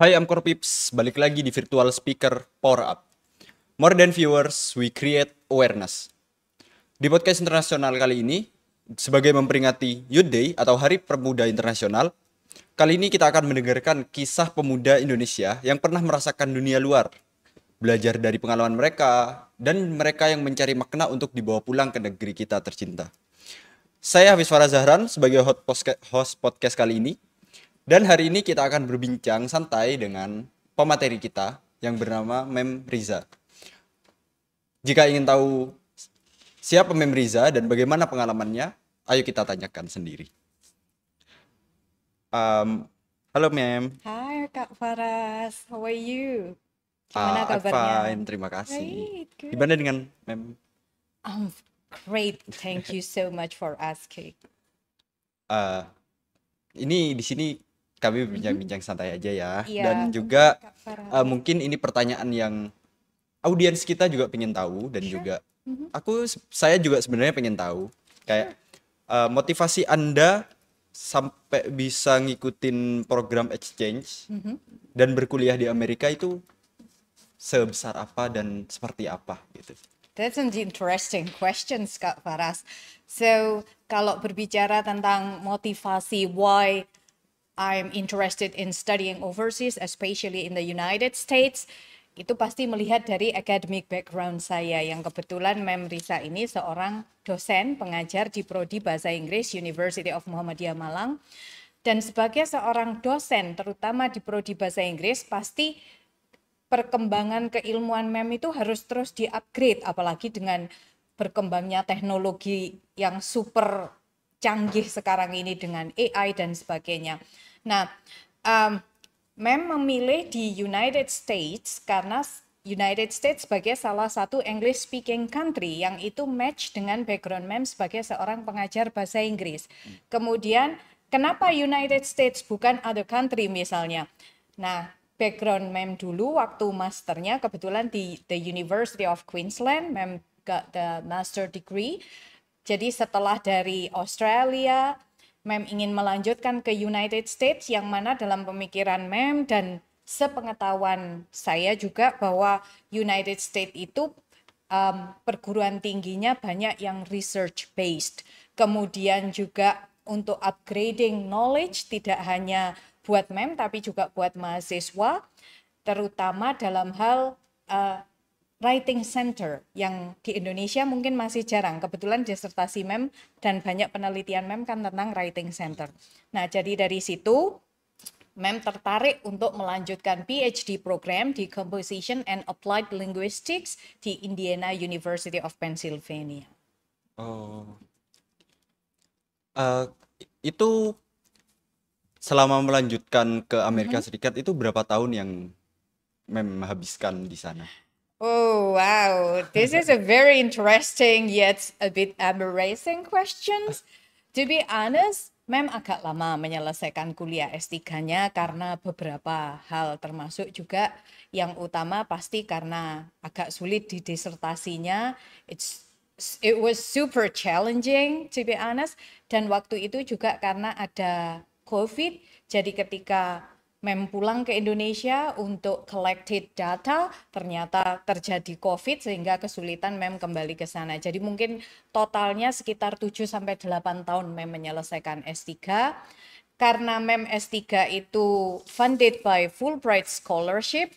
Hai Amkor Pips, balik lagi di Virtual Speaker Power Up. More than viewers, we create awareness. Di podcast internasional kali ini, sebagai memperingati Youth Day atau Hari Pemuda Internasional, kali ini kita akan mendengarkan kisah pemuda Indonesia yang pernah merasakan dunia luar, belajar dari pengalaman mereka, dan mereka yang mencari makna untuk dibawa pulang ke negeri kita tercinta. Saya Hafiz Farah Zahran sebagai host podcast kali ini. Dan hari ini kita akan berbincang santai dengan pemateri kita yang bernama Mem Riza. Jika ingin tahu siapa Mem Riza dan bagaimana pengalamannya, ayo kita tanyakan sendiri. Halo Mem. Hai Kak Faras, how are you? Gimana I'm kabarnya? fine, terima kasih. Great, good. Gimana dengan Mem? I'm great, thank you so much for asking. Uh, ini di sini kami berbincang-bincang santai aja ya. Iya, Dan juga Kak Faras. mungkin ini pertanyaan yang audiens kita juga pengen tahu dan juga saya juga sebenarnya pengen tahu kayak motivasi Anda sampai bisa ngikutin program exchange dan berkuliah di Amerika itu sebesar apa dan seperti apa gitu. That's an interesting questions, Kak Faras. So, kalau berbicara tentang motivasi why I'm interested in studying overseas, especially in the United States, itu pasti melihat dari academic background saya yang kebetulan Mem Risa ini seorang dosen pengajar di Prodi Bahasa Inggris University of Muhammadiyah Malang. Dan sebagai seorang dosen terutama di Prodi Bahasa Inggris pasti perkembangan keilmuan Mem itu harus terus di-upgrade apalagi dengan berkembangnya teknologi yang super canggih sekarang ini dengan AI dan sebagainya. Nah, Mem memilih di United States karena United States sebagai salah satu English speaking country yang itu match dengan background Mem sebagai seorang pengajar bahasa Inggris. Kemudian kenapa United States bukan other country misalnya? Nah, background Mem dulu waktu masternya kebetulan di the University of Queensland, Mem got the master degree. Jadi setelah dari Australia, Mem ingin melanjutkan ke United States yang mana dalam pemikiran Mem dan sepengetahuan saya juga bahwa United States itu perguruan tingginya banyak yang research based. Kemudian juga untuk upgrading knowledge tidak hanya buat Mem tapi juga buat mahasiswa, terutama dalam hal writing center yang di Indonesia mungkin masih jarang. Kebetulan disertasi Mem dan banyak penelitian Mem kan tentang writing center. Nah, jadi dari situ Mem tertarik untuk melanjutkan PhD program di Composition and Applied Linguistics di Indiana University of Pennsylvania. Oh. Itu selama melanjutkan ke Amerika Serikat itu berapa tahun yang Mem habiskan di sana? Oh, wow. This is a very interesting yet a bit embarrassing questions. To be honest, Mem agak lama menyelesaikan kuliah S3-nya karena beberapa hal termasuk juga yang utama pasti karena agak sulit di disertasinya. It was super challenging to be honest, dan waktu itu juga karena ada COVID. Jadi ketika Mem pulang ke Indonesia untuk collected data, ternyata terjadi COVID sehingga kesulitan Mem kembali ke sana. Jadi mungkin totalnya sekitar 7-8 tahun Mem menyelesaikan S3. Karena Mem S3 itu funded by Fulbright Scholarship,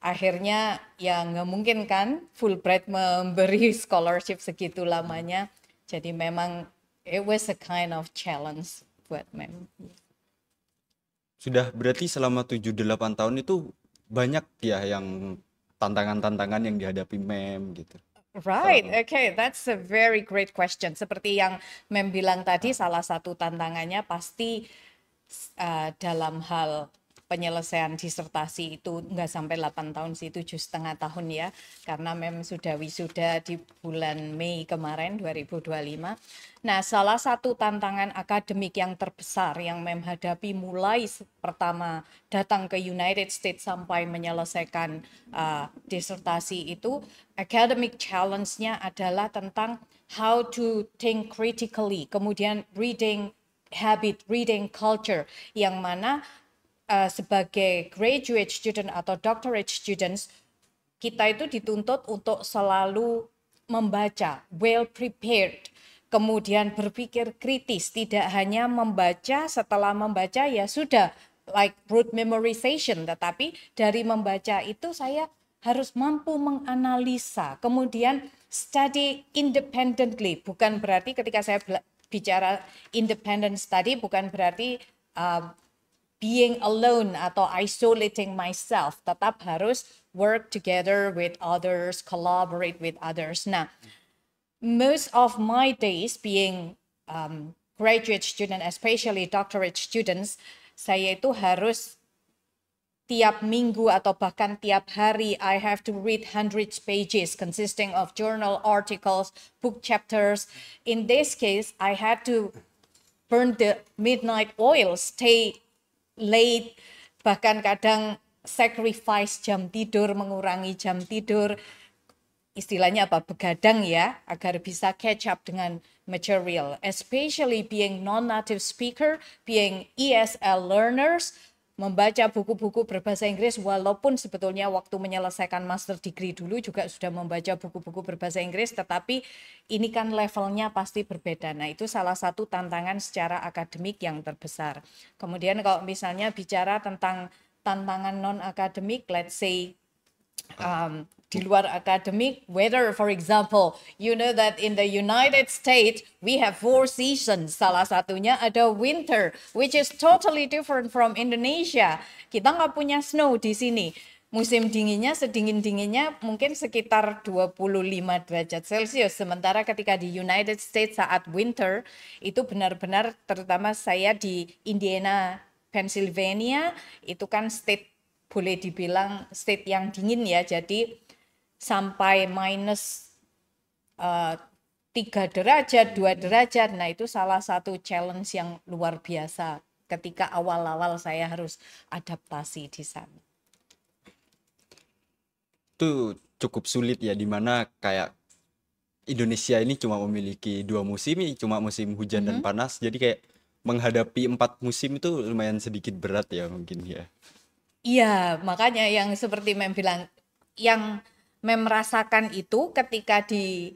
akhirnya ya nggak mungkin kan Fulbright memberi scholarship segitu lamanya. Jadi memang it was a kind of challenge buat Mem. Sudah berarti selama 7-8 tahun itu banyak ya yang tantangan-tantangan yang dihadapi Mem gitu. Right, okay, that's a very great question. Seperti yang Mem bilang tadi, salah satu tantangannya pasti dalam hal penyelesaian disertasi itu nggak sampai 8 tahun sih, 7,5 tahun ya, karena Mem sudah wisuda di bulan Mei kemarin 2025. Nah, salah satu tantangan akademik yang terbesar yang Mem hadapi mulai pertama datang ke United States sampai menyelesaikan disertasi itu, academic challenge-nya adalah tentang how to think critically, kemudian reading habit, reading culture, yang mana sebagai graduate student atau doctorate students, kita itu dituntut untuk selalu membaca, well prepared, kemudian berpikir kritis, tidak hanya membaca, setelah membaca ya sudah, like rote memorization, tetapi dari membaca itu saya harus mampu menganalisa, kemudian study independently, bukan berarti ketika saya bicara independent study, bukan berarti being alone atau isolating myself, tetap harus work together with others, collaborate with others. Nah, most of my days being graduate student, especially doctorate students, saya itu harus tiap minggu atau bahkan tiap hari I have to read hundreds pages consisting of journal articles, book chapters. In this case, I had to burn the midnight oil, stay late, bahkan kadang sacrifice jam tidur, mengurangi jam tidur, istilahnya apa, begadang ya, agar bisa catch up dengan material. Especially being non-native speaker, being ESL learners, membaca buku-buku berbahasa Inggris, walaupun sebetulnya waktu menyelesaikan master degree dulu juga sudah membaca buku-buku berbahasa Inggris, tetapi ini kan levelnya pasti berbeda. Nah, itu salah satu tantangan secara akademik yang terbesar. Kemudian kalau misalnya bicara tentang tantangan non-akademik, let's say di luar akademik, weather for example, you know that in the United States we have 4 seasons, salah satunya ada winter, which is totally different from Indonesia. Kita nggak punya snow di sini. Musim dinginnya sedingin-dinginnya mungkin sekitar 25 derajat Celcius. Sementara ketika di United States saat winter, itu benar-benar, terutama saya di Indiana, Pennsylvania, itu kan state, boleh dibilang state yang dingin ya, jadi sampai minus 3 derajat, 2 derajat. Nah, itu salah satu challenge yang luar biasa ketika awal-awal saya harus adaptasi di sana. Itu cukup sulit ya, dimana kayak Indonesia ini cuma memiliki 2 musim, cuma musim hujan dan panas. Jadi kayak menghadapi 4 musim itu lumayan sedikit berat ya mungkin ya. Iya, makanya yang seperti Mem bilang, yang Mem merasakan itu ketika di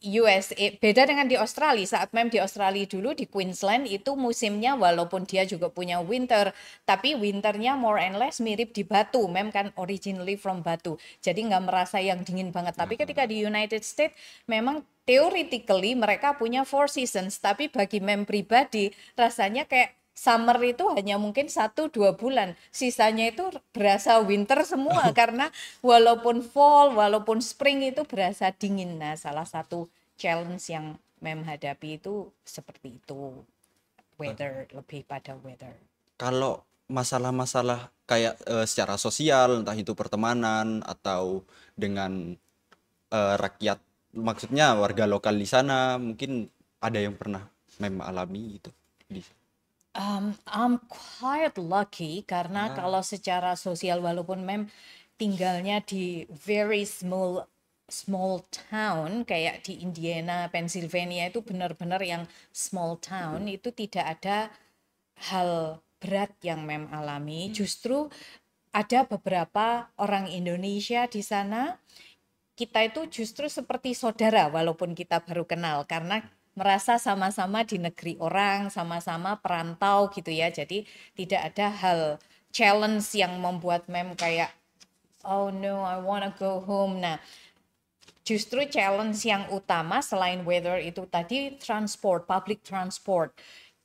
USA, beda dengan di Australia. Saat Mem di Australia dulu di Queensland itu musimnya walaupun dia juga punya winter, tapi winternya more and less mirip di Batu. Mem kan originally from Batu, jadi nggak merasa yang dingin banget. Tapi ketika di United States memang theoretically mereka punya 4 seasons, tapi bagi Mem pribadi rasanya kayak summer itu hanya mungkin 1-2 bulan, sisanya itu berasa winter semua karena walaupun fall, walaupun spring itu berasa dingin. Nah, salah satu challenge yang Mem hadapi itu seperti itu, weather, lebih pada weather. Kalau masalah-masalah kayak secara sosial, entah itu pertemanan atau dengan rakyat, maksudnya warga lokal di sana, mungkin ada yang pernah Mem alami gitu. I'm quite lucky karena kalau secara sosial, walaupun Mem tinggalnya di very small town kayak di Indiana, Pennsylvania, itu benar-benar yang small town, itu tidak ada hal berat yang Mem alami. Justru ada beberapa orang Indonesia di sana, kita itu justru seperti saudara walaupun kita baru kenal, karena merasa sama-sama di negeri orang, sama-sama perantau gitu ya. Jadi tidak ada hal challenge yang membuat Mem kayak, oh no, I wanna go home. Nah, justru challenge yang utama selain weather itu tadi transport, public transport.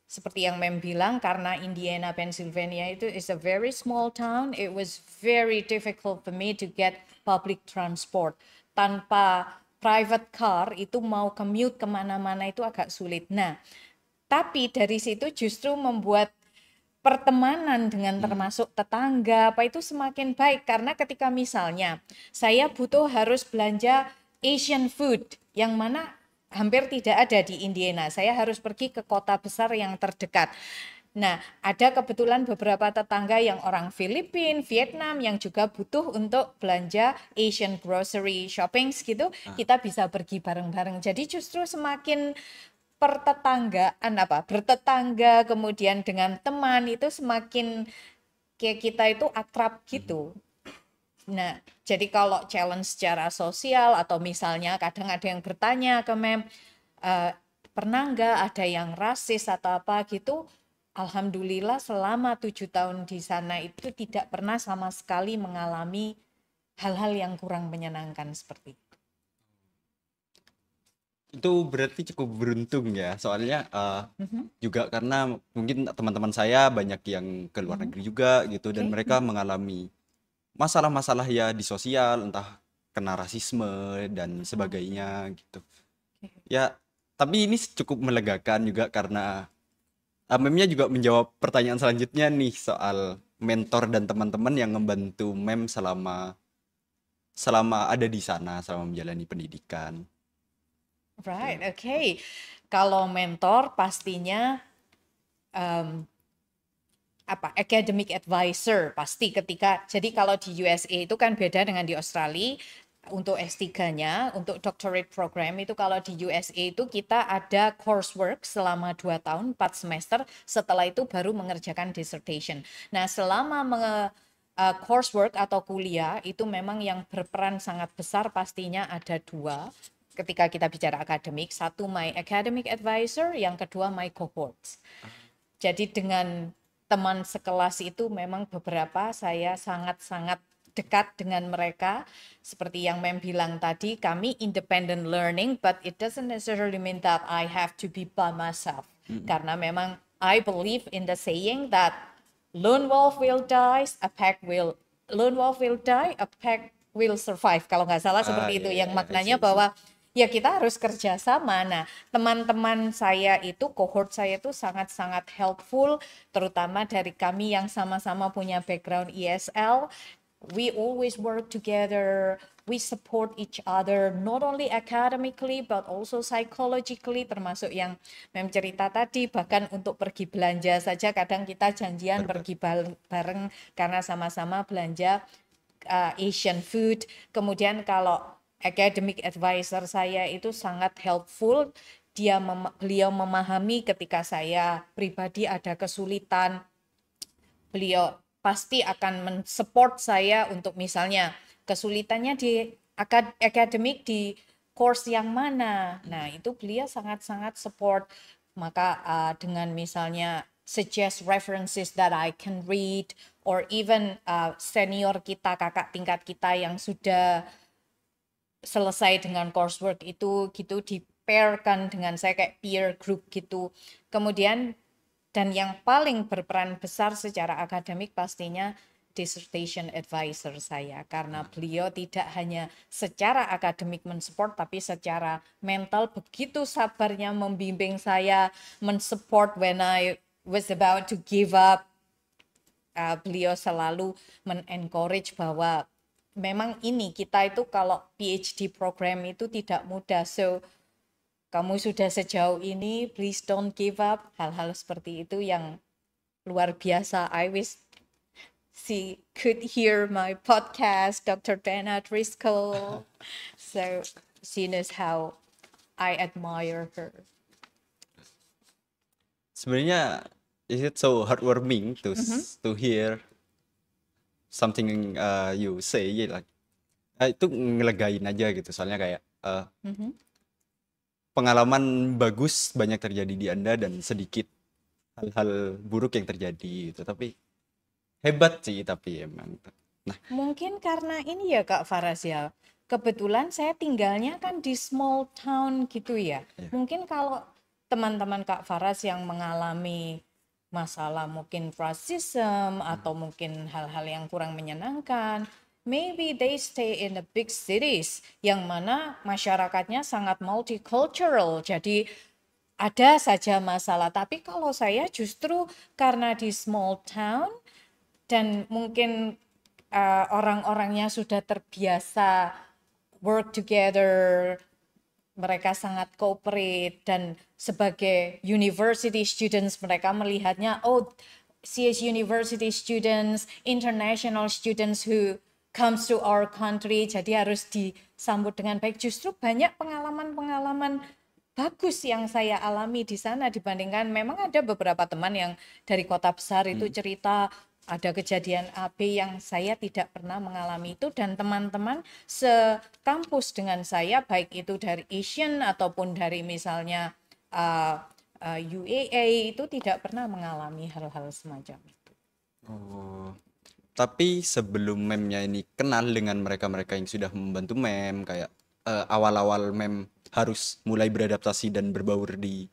Seperti yang Mem bilang, karena Indiana, Pennsylvania itu is a very small town, it was very difficult for me to get public transport. Tanpa private car itu mau commute kemana-mana itu agak sulit. Nah, tapi dari situ justru membuat pertemanan dengan termasuk tetangga apa itu semakin baik, karena ketika misalnya saya butuh harus belanja Asian food yang mana hampir tidak ada di Indiana, saya harus pergi ke kota besar yang terdekat. Nah, ada kebetulan beberapa tetangga yang orang Filipina, Vietnam yang juga butuh untuk belanja Asian grocery shopping gitu, kita bisa pergi bareng-bareng. Jadi justru semakin pertetanggaan bertetangga kemudian dengan teman itu semakin kayak kita itu akrab gitu. Nah, jadi kalau challenge secara sosial atau misalnya kadang ada yang bertanya ke Mem, pernah nggak ada yang rasis atau apa gitu? Alhamdulillah selama 7 tahun di sana itu tidak pernah sama sekali mengalami hal-hal yang kurang menyenangkan seperti itu. Itu berarti cukup beruntung ya, soalnya juga karena mungkin teman-teman saya banyak yang ke luar negeri juga gitu, dan Oke. mereka mengalami masalah-masalah ya di sosial, entah kena rasisme dan sebagainya gitu. Ya, tapi ini cukup melegakan juga karena Memnya juga menjawab pertanyaan selanjutnya nih soal mentor dan teman-teman yang membantu selama selama ada di sana, selama menjalani pendidikan. Right, okay. Kalau mentor pastinya academic advisor pasti ketika, jadi kalau di USA itu kan beda dengan di Australia. Untuk S3-nya, untuk doctorate program itu kalau di USA itu kita ada coursework selama 2 tahun, 4 semester, setelah itu baru mengerjakan dissertation. Nah, selama coursework atau kuliah itu memang yang berperan sangat besar pastinya ada dua. Ketika kita bicara akademik, satu my academic advisor, yang kedua my cohorts. Jadi dengan teman sekelas itu memang beberapa saya sangat-sangat dekat dengan mereka. Seperti yang Mem bilang tadi, kami independent learning, but it doesn't necessarily mean that I have to be by myself. Karena memang I believe in the saying that lone wolf will die, a pack will survive. Kalau nggak salah seperti itu, yang maknanya bahwa ya kita harus kerja sama. Nah, teman-teman saya itu, cohort saya itu sangat-sangat helpful, terutama dari kami yang sama-sama punya background ESL. We always work together, we support each other, not only academically, but also psychologically, termasuk yang Mem cerita tadi, bahkan untuk pergi belanja saja, kadang kita janjian pergi bareng karena sama-sama belanja Asian food. Kemudian kalau academic advisor saya itu sangat helpful, beliau memahami ketika saya pribadi ada kesulitan, beliau pasti akan mensupport saya untuk misalnya kesulitannya di akademik di course yang mana. Nah, itu beliau sangat-sangat support. Maka dengan misalnya suggest references that I can read, or even senior kita, kakak tingkat kita yang sudah selesai dengan coursework itu gitu, di pairkan dengan saya kayak peer group gitu. Kemudian dan yang paling berperan besar secara akademik pastinya dissertation advisor saya, karena beliau tidak hanya secara akademik mensupport, tapi secara mental begitu sabarnya membimbing saya, mensupport when I was about to give up. Beliau selalu men-encourage bahwa memang ini kita itu kalau PhD program itu tidak mudah, so kamu sudah sejauh ini, please don't give up. Hal-hal seperti itu yang luar biasa. I wish she could hear my podcast, Dr. Dana Driscoll. So she knows how I admire her. Sebenarnya is it so heartwarming to hear something you say like itu ngelegain aja gitu, soalnya kayak pengalaman bagus banyak terjadi di Anda dan sedikit hal-hal buruk yang terjadi gitu. Tapi hebat sih, tapi emang. Nah, mungkin karena ini ya Kak Faras ya. Kebetulan saya tinggalnya kan di small town gitu ya. Mungkin kalau teman-teman Kak Faras yang mengalami masalah mungkin racism atau mungkin hal-hal yang kurang menyenangkan, maybe they stay in the big cities yang mana masyarakatnya sangat multicultural. Jadi ada saja masalah. Tapi kalau saya justru karena di small town dan mungkin orang-orangnya sudah terbiasa work together, mereka sangat cooperate, dan sebagai university students mereka melihatnya, oh, CS university students, international students who comes to our country, jadi harus disambut dengan baik. Justru banyak pengalaman-pengalaman bagus yang saya alami di sana dibandingkan memang ada beberapa teman yang dari kota besar itu cerita ada kejadian A, B yang saya tidak pernah mengalami itu, dan teman-teman sekampus dengan saya, baik itu dari Asian ataupun dari misalnya UAA, itu tidak pernah mengalami hal-hal semacam itu. Oh. Tapi sebelum meme-nya ini kenal dengan mereka-mereka yang sudah membantu meme, kayak awal-awal meme harus mulai beradaptasi dan berbaur di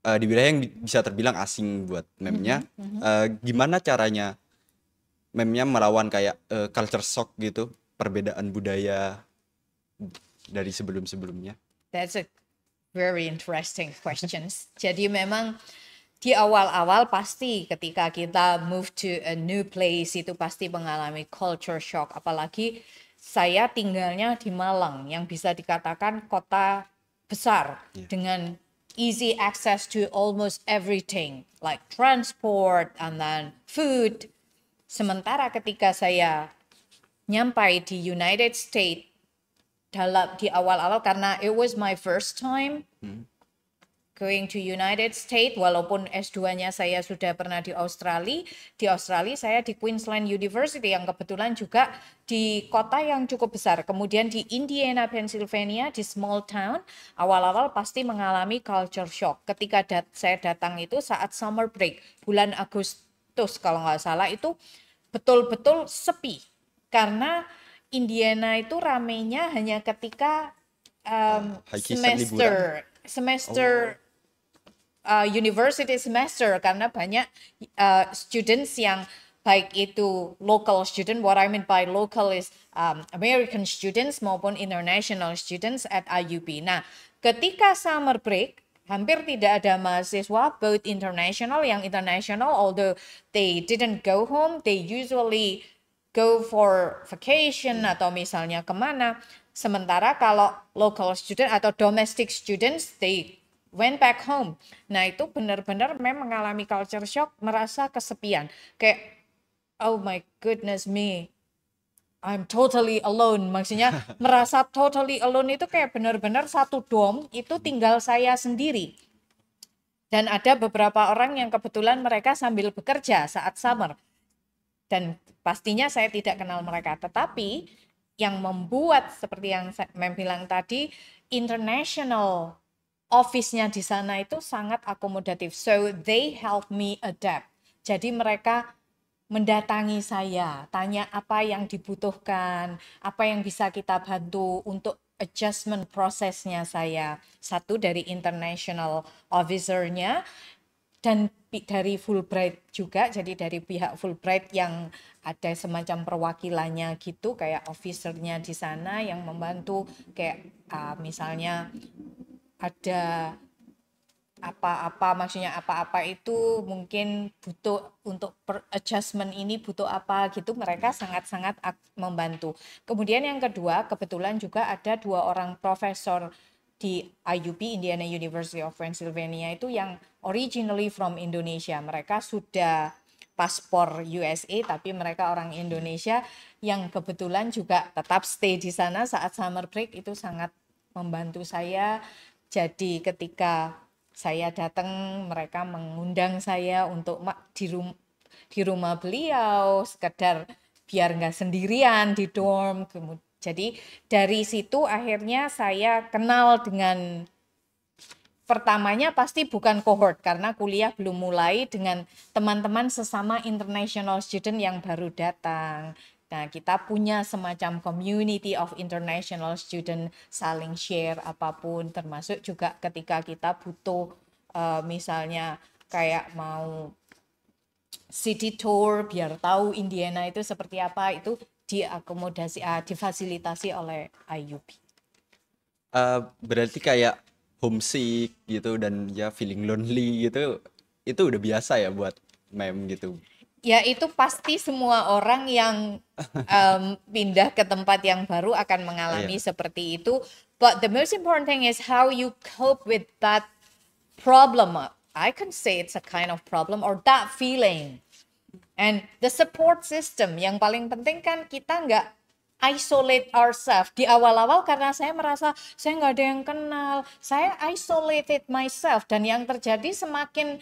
wilayah yang bisa terbilang asing buat meme-nya. Gimana caranya meme-nya melawan kayak culture shock gitu, perbedaan budaya dari sebelum-sebelumnya? That's a very interesting questions. Jadi memang di awal-awal pasti ketika kita move to a new place itu pasti mengalami culture shock. Apalagi saya tinggalnya di Malang yang bisa dikatakan kota besar dengan easy access to almost everything like transport and then food. Sementara ketika saya nyampai di United States di awal-awal, karena it was my first time going to United States, walaupun S2-nya saya sudah pernah di Australia. Di Australia saya di Queensland University yang kebetulan juga di kota yang cukup besar. Kemudian di Indiana, Pennsylvania, di small town, awal-awal pasti mengalami culture shock. Ketika saya datang itu saat summer break, bulan Agustus kalau nggak salah, itu betul-betul sepi. Karena Indiana itu ramenya hanya ketika High season liburan. semester university semester, karena banyak students yang baik itu local student, what I mean by local is American students maupun international students at IUP. Nah, ketika summer break, hampir tidak ada mahasiswa, both international, yang international, although they didn't go home, they usually go for vacation atau misalnya kemana. Sementara kalau local student atau domestic students, they went back home. Nah, itu benar-benar memang mengalami culture shock, merasa kesepian. Kayak, oh my goodness me, I'm totally alone. Maksudnya merasa totally alone itu kayak benar-benar satu dom, itu tinggal saya sendiri. Dan ada beberapa orang yang kebetulan mereka sambil bekerja saat summer. Dan pastinya saya tidak kenal mereka. Tetapi yang membuat seperti yang saya bilang tadi, international office-nya di sana itu sangat akomodatif. So they help me adapt. Jadi mereka mendatangi saya, tanya apa yang dibutuhkan, apa yang bisa kita bantu untuk adjustment prosesnya saya. Satu dari international officer-nya, dan dari Fulbright juga, jadi dari pihak Fulbright yang ada semacam perwakilannya gitu, kayak officernya di sana yang membantu, kayak misalnya ada apa-apa, maksudnya apa-apa itu mungkin butuh untuk adjustment ini butuh apa gitu, mereka sangat-sangat membantu. Kemudian yang kedua, kebetulan juga ada 2 orang profesor di IUP, Indiana University of Pennsylvania, itu yang originally from Indonesia. Mereka sudah paspor USA tapi mereka orang Indonesia yang kebetulan juga tetap stay di sana saat summer break, itu sangat membantu saya. Jadi ketika saya datang, mereka mengundang saya untuk di rumah beliau, sekedar biar nggak sendirian di dorm. Jadi dari situ akhirnya saya kenal dengan, pertamanya pasti bukan cohort karena kuliah belum mulai, dengan teman-teman sesama international student yang baru datang. Nah, kita punya semacam community of international student, saling share apapun, termasuk juga ketika kita butuh misalnya kayak mau city tour biar tahu Indiana itu seperti apa, itu difasilitasi oleh IUP. Berarti kayak homesick gitu dan ya feeling lonely gitu, itu udah biasa ya buat meme gitu. Ya, itu pasti semua orang yang pindah ke tempat yang baru akan mengalami seperti itu. But the most important thing is how you cope with that problem. I can say it's a kind of problem or that feeling. And the support system, yang paling penting kan kita nggak isolate ourselves. Di awal-awal karena saya merasa saya nggak ada yang kenal, saya isolated myself. Dan yang terjadi semakin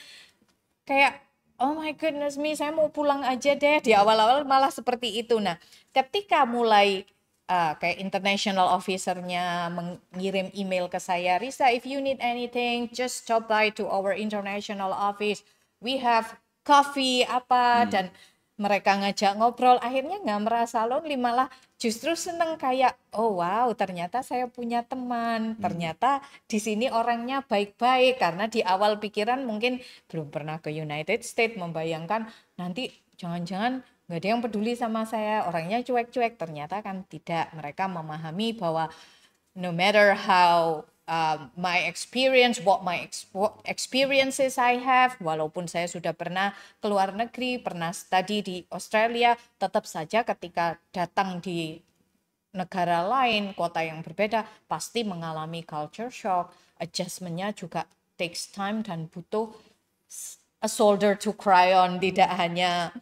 kayak, oh my goodness me, saya mau pulang aja deh. Di awal-awal malah seperti itu. Nah, ketika mulai kayak international officer-nya mengirim email ke saya, Risa, if you need anything, just stop by to our international office. We have coffee apa, dan mereka ngajak ngobrol. Akhirnya nggak merasa lonely, malah justru seneng kayak, oh wow, ternyata saya punya teman. Ternyata di sini orangnya baik-baik, karena di awal pikiran mungkin belum pernah ke United States, membayangkan nanti jangan-jangan nggak ada yang peduli sama saya, orangnya cuek-cuek. Ternyata kan tidak, mereka memahami bahwa no matter how my experience, what experiences I have, walaupun saya sudah pernah ke luar negeri, pernah study di Australia, tetap saja ketika datang di negara lain, kota yang berbeda, pasti mengalami culture shock. Adjustment-nya juga takes time dan butuh a shoulder to cry on, tidak hanya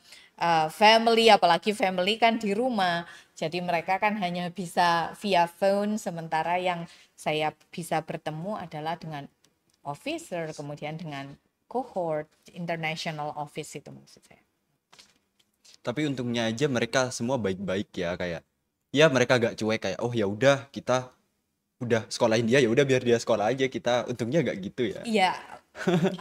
family, apalagi family kan di rumah. Jadi mereka kan hanya bisa via phone, sementara yang saya bisa bertemu adalah dengan officer, kemudian dengan cohort, international office itu maksud saya. Tapi untungnya aja mereka semua baik-baik ya, kayak ya mereka gak cuek kayak oh ya udah kita udah sekolahin dia, ya udah biar dia sekolah aja, kita untungnya gak gitu ya. Iya,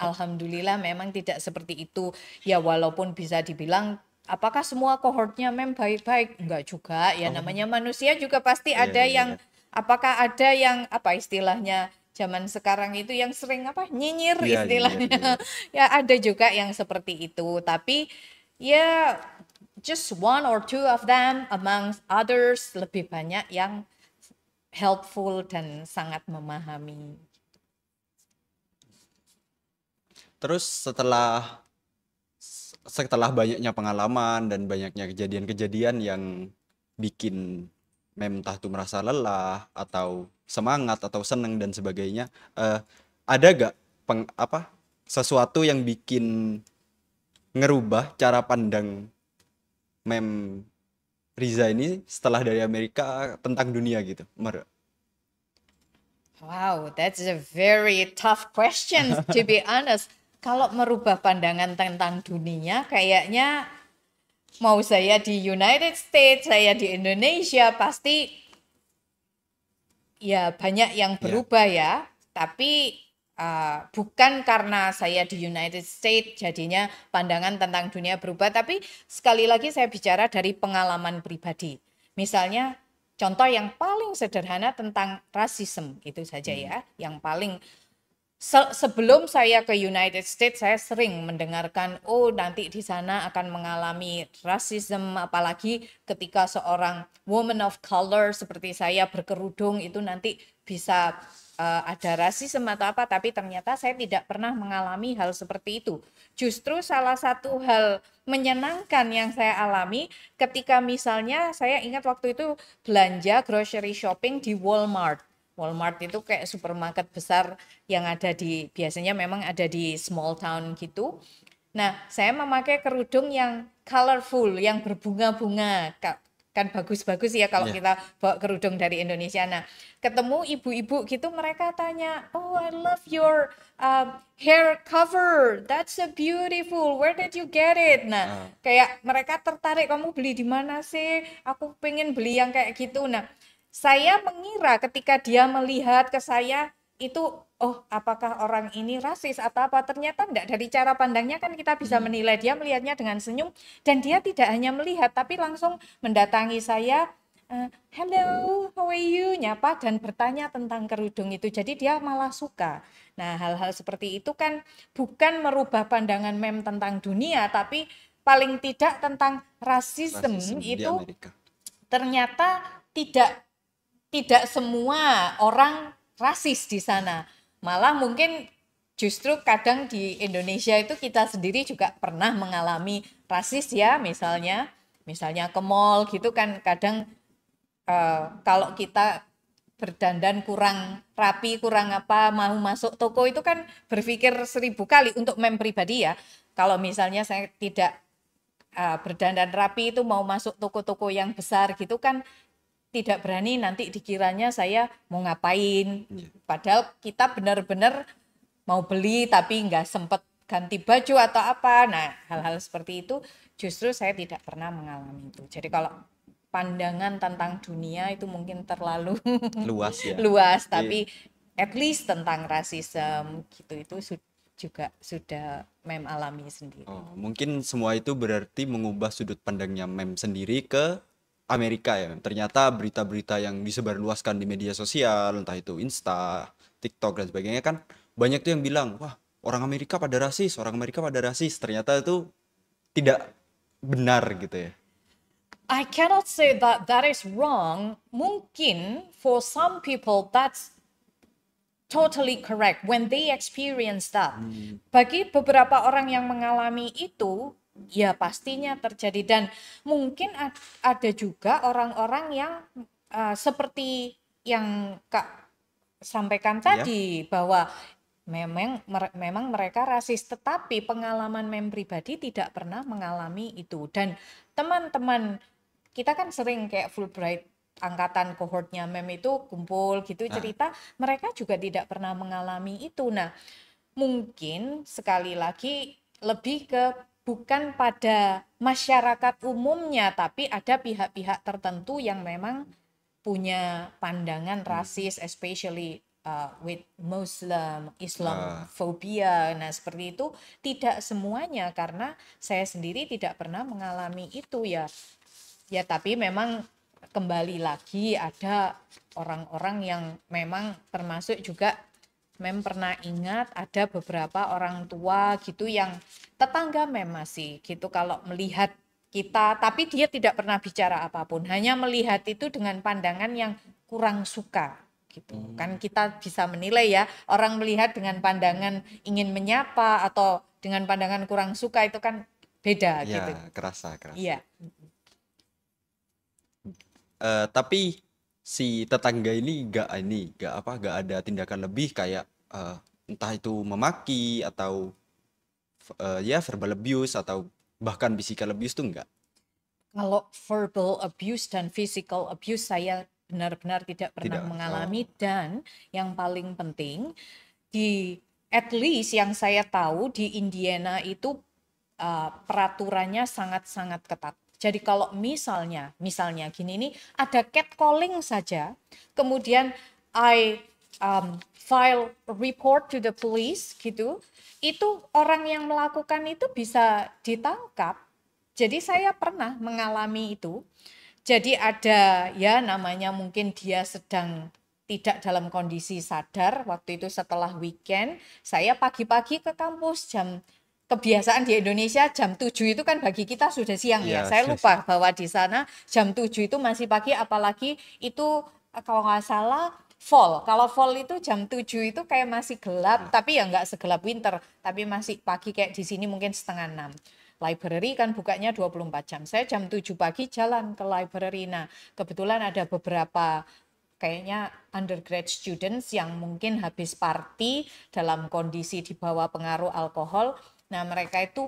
alhamdulillah memang tidak seperti itu. Ya walaupun bisa dibilang apakah semua kohortnya baik-baik? Enggak juga. Ya namanya manusia juga pasti Iya, ada iya, yang, iya. apakah ada yang apa istilahnya zaman sekarang itu yang sering apa nyinyir Iya, nyinyir, istilahnya. nyinyir. Ya ada juga yang seperti itu. Tapi ya just one or two of them among others, lebih banyak yang helpful dan sangat memahami. Terus setelah banyaknya pengalaman dan banyaknya kejadian-kejadian yang bikin entah itu merasa lelah atau semangat atau seneng dan sebagainya, ada gak sesuatu yang bikin ngerubah cara pandang mem Riza ini setelah dari Amerika tentang dunia gitu, Mer? Wow, that's a very tough question to be honest. Kalau merubah pandangan tentang dunia, kayaknya mau saya di United States, saya di Indonesia, pasti ya banyak yang Ya, berubah ya. Tapi bukan karena saya di United States jadinya pandangan tentang dunia berubah, tapi sekali lagi saya bicara dari pengalaman pribadi. Misalnya contoh yang paling sederhana tentang rasisme itu saja ya, yang paling sebelum saya ke United States, saya sering mendengarkan, oh nanti di sana akan mengalami rasisme, apalagi ketika seorang woman of color seperti saya berkerudung itu nanti bisa ada rasisme atau apa, tapi ternyata saya tidak pernah mengalami hal seperti itu. Justru salah satu hal menyenangkan yang saya alami ketika misalnya saya ingat waktu itu belanja grocery shopping di Walmart. Walmart itu kayak supermarket besar yang ada di, biasanya memang ada di small town gitu. Nah, saya memakai kerudung yang colorful, yang berbunga-bunga. Kan bagus-bagus ya kalau ya. kita bawa kerudung dari Indonesia. Nah, ketemu ibu-ibu gitu, mereka tanya, oh I love your hair cover, that's so beautiful, where did you get it? Nah, Ah, kayak mereka tertarik, kamu beli di mana sih? Aku pengen beli yang kayak gitu. Nah, saya mengira ketika dia melihat ke saya itu, oh apakah orang ini rasis atau apa, ternyata enggak. Dari cara pandangnya kan kita bisa menilai, dia melihatnya dengan senyum dan dia tidak hanya melihat tapi langsung mendatangi saya, hello how are you, nyapa dan bertanya tentang kerudung itu, jadi dia malah suka. Nah hal-hal seperti itu kan bukan merubah pandangan mem tentang dunia, tapi paling tidak tentang rasisme rasisme di itu Amerika. ternyata tidak tidak semua orang rasis di sana. Malah mungkin justru kadang di Indonesia itu kita sendiri juga pernah mengalami rasis ya, misalnya ke mall gitu kan kadang kalau kita berdandan kurang rapi, kurang apa, mau masuk toko itu kan berpikir 1000 kali untuk mem pribadi ya. Kalau misalnya saya tidak berdandan rapi itu mau masuk toko-toko yang besar gitu kan tidak berani, nanti dikiranya saya mau ngapain. Padahal kita benar-benar mau beli tapi nggak sempet ganti baju atau apa. Nah, hal-hal seperti itu justru saya tidak pernah mengalami itu. Jadi kalau pandangan tentang dunia itu mungkin terlalu Luas ya. luas, Iya. tapi at least tentang rasisme gitu itu juga sudah mem alami sendiri. Oh, mungkin semua itu berarti mengubah sudut pandangnya Mem sendiri ke Amerika ya. Ternyata berita-berita yang disebarluaskan di media sosial, entah itu Insta, TikTok dan sebagainya kan banyak tuh yang bilang, wah orang Amerika pada rasis, orang Amerika pada rasis. Ternyata itu tidak benar gitu ya. I cannot say that that is wrong. Mungkin for some people that's totally correct when they experience that. Bagi beberapa orang yang mengalami itu, ya pastinya terjadi dan mungkin ada juga orang-orang yang seperti yang Kak sampaikan Ya, tadi bahwa memang mereka rasis, tetapi pengalaman pribadi tidak pernah mengalami itu. Dan teman-teman kita kan sering kayak Fulbright angkatan kohortnya itu kumpul gitu nah, cerita, mereka juga tidak pernah mengalami itu. Nah, mungkin sekali lagi lebih ke bukan pada masyarakat umumnya, tapi ada pihak-pihak tertentu yang memang punya pandangan rasis, especially with Muslim, ah, Islamophobia. Nah, seperti itu tidak semuanya karena saya sendiri tidak pernah mengalami itu ya. Ya, tapi memang kembali lagi ada orang-orang yang memang termasuk juga pernah ingat ada beberapa orang tua gitu yang tetangga masih gitu kalau melihat kita, tapi dia tidak pernah bicara apapun, hanya melihat itu dengan pandangan yang kurang suka gitu. Kan kita bisa menilai ya, orang melihat dengan pandangan ingin menyapa atau dengan pandangan kurang suka itu kan beda gitu. ya kerasa, kerasa. Iya. Tapi si tetangga ini gak ada tindakan lebih kayak entah itu memaki atau ya verbal abuse atau bahkan physical abuse tuh enggak. Kalau verbal abuse dan physical abuse saya benar-benar tidak pernah Tidak. mengalami Oh. dan yang paling penting di at least yang saya tahu di Indiana itu peraturannya sangat-sangat ketat. Jadi kalau misalnya gini nih ada catcalling saja, kemudian I file report to the police gitu, itu orang yang melakukan itu bisa ditangkap. Jadi saya pernah mengalami itu. Jadi ada ya namanya mungkin dia sedang tidak dalam kondisi sadar waktu itu setelah weekend. Saya pagi-pagi ke kampus kebiasaan di Indonesia jam 7 itu kan bagi kita sudah siang ya. Iya, Saya lupa bahwa di sana jam 7 itu masih pagi apalagi itu kalau nggak salah fall. Kalau fall itu jam 7 itu kayak masih gelap, tapi ya nggak segelap winter, tapi masih pagi kayak di sini mungkin setengah 6. Library kan bukanya 24 jam. Saya jam 7 pagi jalan ke library. Nah, kebetulan ada beberapa kayaknya undergrad students yang mungkin habis party dalam kondisi di bawah pengaruh alkohol. Nah, mereka itu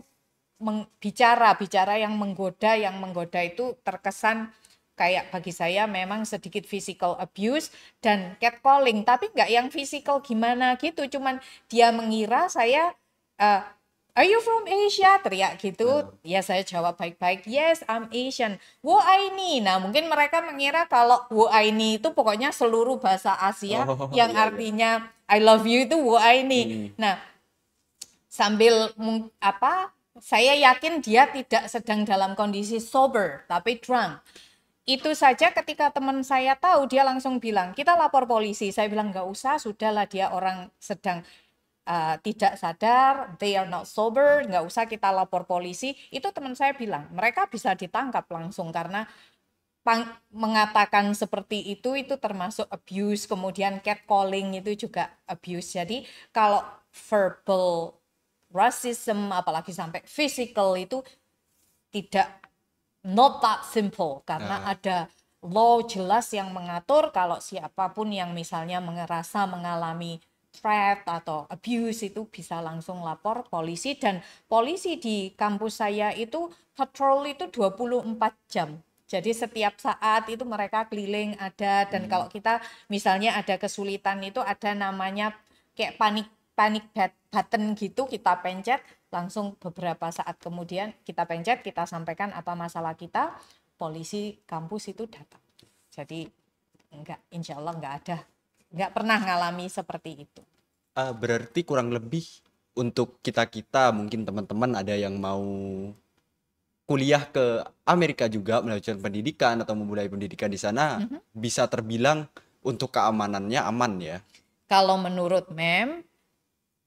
bicara yang menggoda itu terkesan kayak bagi saya memang sedikit physical abuse dan catcalling, tapi nggak yang physical gimana gitu, cuman dia mengira saya Are you from Asia? Teriak gitu. Ya saya jawab baik-baik. Yes, I'm Asian. Wo Aini. Nah mungkin mereka mengira kalau Wo Aini itu pokoknya seluruh bahasa Asia oh yang iya iya. artinya I love you itu Wo Aini. Hmm. Nah sambil saya yakin dia tidak sedang dalam kondisi sober tapi drunk. Itu saja ketika teman saya tahu dia langsung bilang kita lapor polisi. Saya bilang nggak usah, sudahlah dia orang sedang tidak sadar, they are not sober, nggak usah kita lapor polisi. Itu teman saya bilang mereka bisa ditangkap langsung karena mengatakan seperti itu termasuk abuse, kemudian catcalling itu juga abuse. Jadi kalau verbal racism apalagi sampai physical itu tidak not that simple karena Nah, ada law jelas yang mengatur kalau siapapun yang misalnya merasa mengalami threat atau abuse itu bisa langsung lapor polisi dan polisi di kampus saya itu patrol itu 24 jam. Jadi setiap saat itu mereka keliling ada dan kalau kita misalnya ada kesulitan itu ada namanya kayak button gitu, kita pencet, langsung beberapa saat kemudian kita pencet, kita sampaikan apa masalah kita, polisi kampus itu datang. Jadi insya Allah nggak pernah ngalami seperti itu. Berarti kurang lebih untuk kita-kita, mungkin teman-teman ada yang mau kuliah ke Amerika juga melanjutkan pendidikan atau memulai pendidikan di sana, bisa terbilang untuk keamanannya aman ya. Kalau menurut Mem,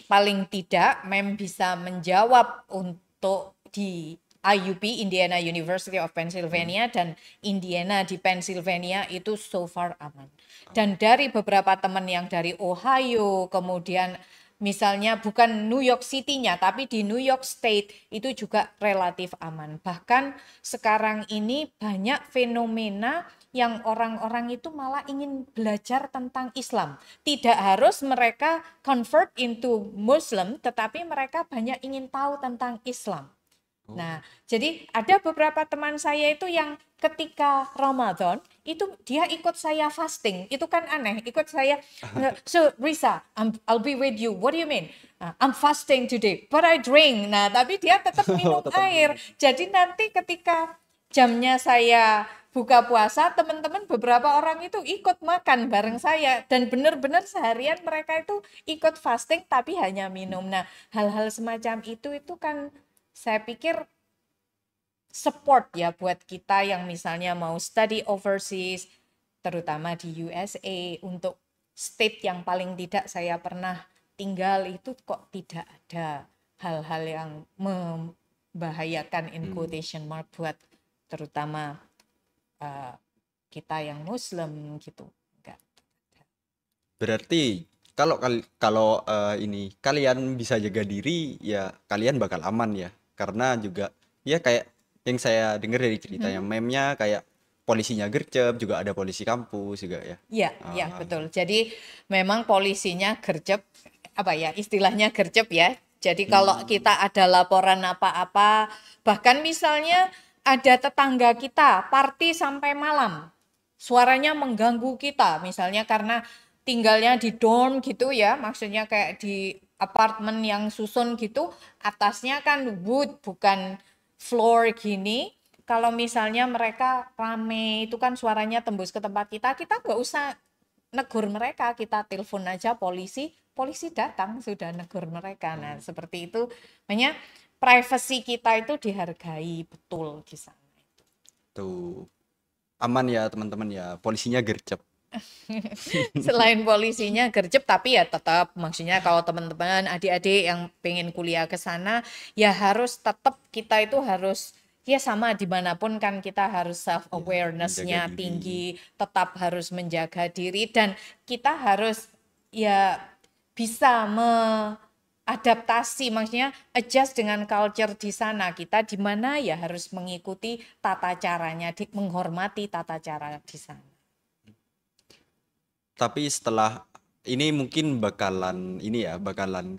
paling tidak Mem bisa menjawab untuk di IUP, Indiana University of Pennsylvania, dan Indiana di Pennsylvania itu so far aman. Dan dari beberapa teman yang dari Ohio, kemudian misalnya bukan New York City-nya, tapi di New York State itu juga relatif aman. Bahkan sekarang ini banyak fenomena yang orang-orang itu malah ingin belajar tentang Islam. Tidak harus mereka convert into Muslim, tetapi mereka banyak ingin tahu tentang Islam. Nah, jadi ada beberapa teman saya itu yang ketika Ramadan itu dia ikut saya fasting. Itu kan aneh, ikut saya. So Risa, I'll be with you. What do you mean? I'm fasting today, but I drink. Nah, tapi dia tetap minum air. Jadi nanti ketika jamnya saya buka puasa, teman-teman beberapa orang itu ikut makan bareng saya. Dan benar-benar seharian mereka itu ikut fasting tapi hanya minum. Nah, hal-hal semacam itu kan saya pikir support ya buat kita yang misalnya mau study overseas, terutama di USA, untuk state yang paling tidak saya pernah tinggal itu kok tidak ada hal-hal yang membahayakan in quotation mark buat terutama kita yang Muslim gitu. Enggak. Berarti kalau ini kalian bisa jaga diri ya kalian bakal aman ya, karena juga ya kayak yang saya dengar dari ceritanya memnya kayak polisinya gercep, juga ada polisi kampus juga ya. Iya, betul. Jadi memang polisinya gercep, apa ya istilahnya gercep ya. Jadi kalau kita ada laporan apa-apa, bahkan misalnya ada tetangga kita party sampai malam, suaranya mengganggu kita, misalnya karena tinggalnya di dorm gitu ya, maksudnya kayak di apartemen yang susun gitu, atasnya kan wood bukan floor gini. Kalau misalnya mereka rame itu kan suaranya tembus ke tempat kita nggak usah negur mereka, kita telepon aja polisi datang sudah negur mereka. Nah seperti itu, makanya privasi kita itu dihargai betul di sana. Tuh aman ya teman-teman ya, polisinya gercep. Selain polisinya gercep, tapi ya tetap maksudnya kalau teman-teman adik-adik yang pengen kuliah ke sana ya harus tetap kita itu harus ya sama dimanapun kan kita harus self awareness-nya tinggi, tetap harus menjaga diri dan kita harus ya bisa adaptasi, maksudnya adjust dengan culture di sana. Kita di mana ya harus mengikuti tata caranya, menghormati tata cara di sana. Tapi setelah ini mungkin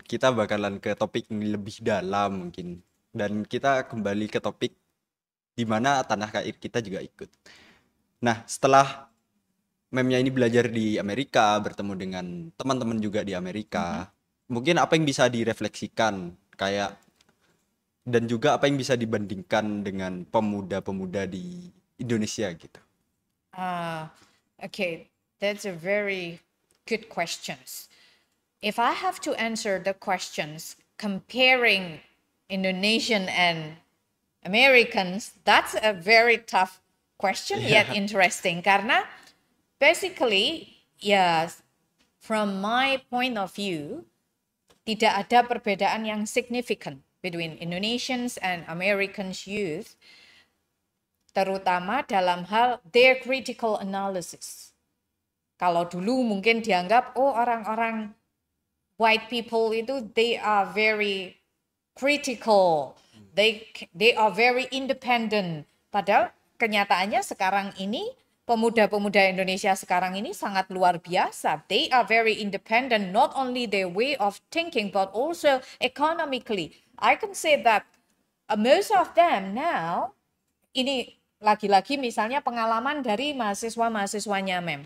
kita bakalan ke topik yang lebih dalam mungkin, dan kita kembali ke topik di mana tanah air kita juga ikut. Nah, setelah memnya ini belajar di Amerika, bertemu dengan teman-teman juga di Amerika, mungkin apa yang bisa direfleksikan kayak, dan juga apa yang bisa dibandingkan dengan pemuda-pemuda di Indonesia gitu. Okay, that's a very good questions. If I have to answer the questions comparing Indonesian and Americans, that's a very tough question yet interesting. Karena basically, ya, from my point of view, tidak ada perbedaan yang significant between Indonesians and Americans youth, terutama dalam hal their critical analysis. Kalau dulu mungkin dianggap, oh orang-orang white people itu they are very critical, they are very independent. Padahal kenyataannya sekarang ini pemuda-pemuda Indonesia sekarang ini sangat luar biasa. They are very independent, not only their way of thinking but also economically. I can say that most of them now, ini lagi-lagi misalnya pengalaman dari mahasiswa-mahasiswanya Mem.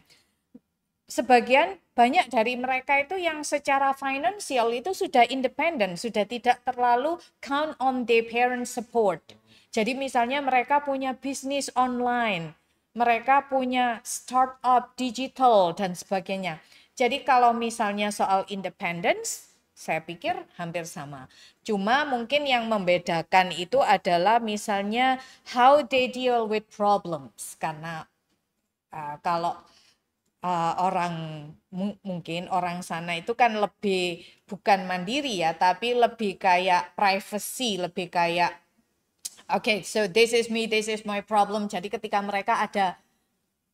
Sebagian banyak dari mereka itu yang secara finansial itu sudah independen, sudah tidak terlalu count on their parents support. Jadi misalnya mereka punya bisnis online, mereka punya startup digital dan sebagainya. Jadi kalau misalnya soal independence, saya pikir hampir sama. Cuma mungkin yang membedakan itu adalah misalnya how they deal with problems. Karena kalau orang mungkin orang sana itu kan lebih bukan mandiri ya, tapi lebih kayak privacy, lebih kayak okay, so this is me, this is my problem. Jadi ketika mereka ada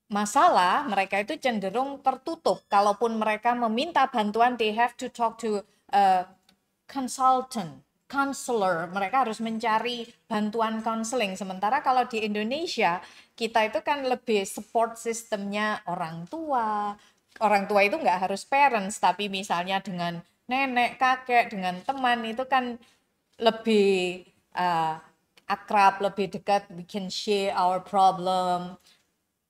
masalah, mereka itu cenderung tertutup. Kalaupun mereka meminta bantuan, they have to talk to a consultant, counselor. Mereka harus mencari bantuan counseling. Sementara kalau di Indonesia, kita itu kan lebih support sistemnya orang tua. Orang tua itu nggak harus parents, tapi misalnya dengan nenek, kakek, dengan teman itu kan lebih akrab, lebih dekat, we can share our problem.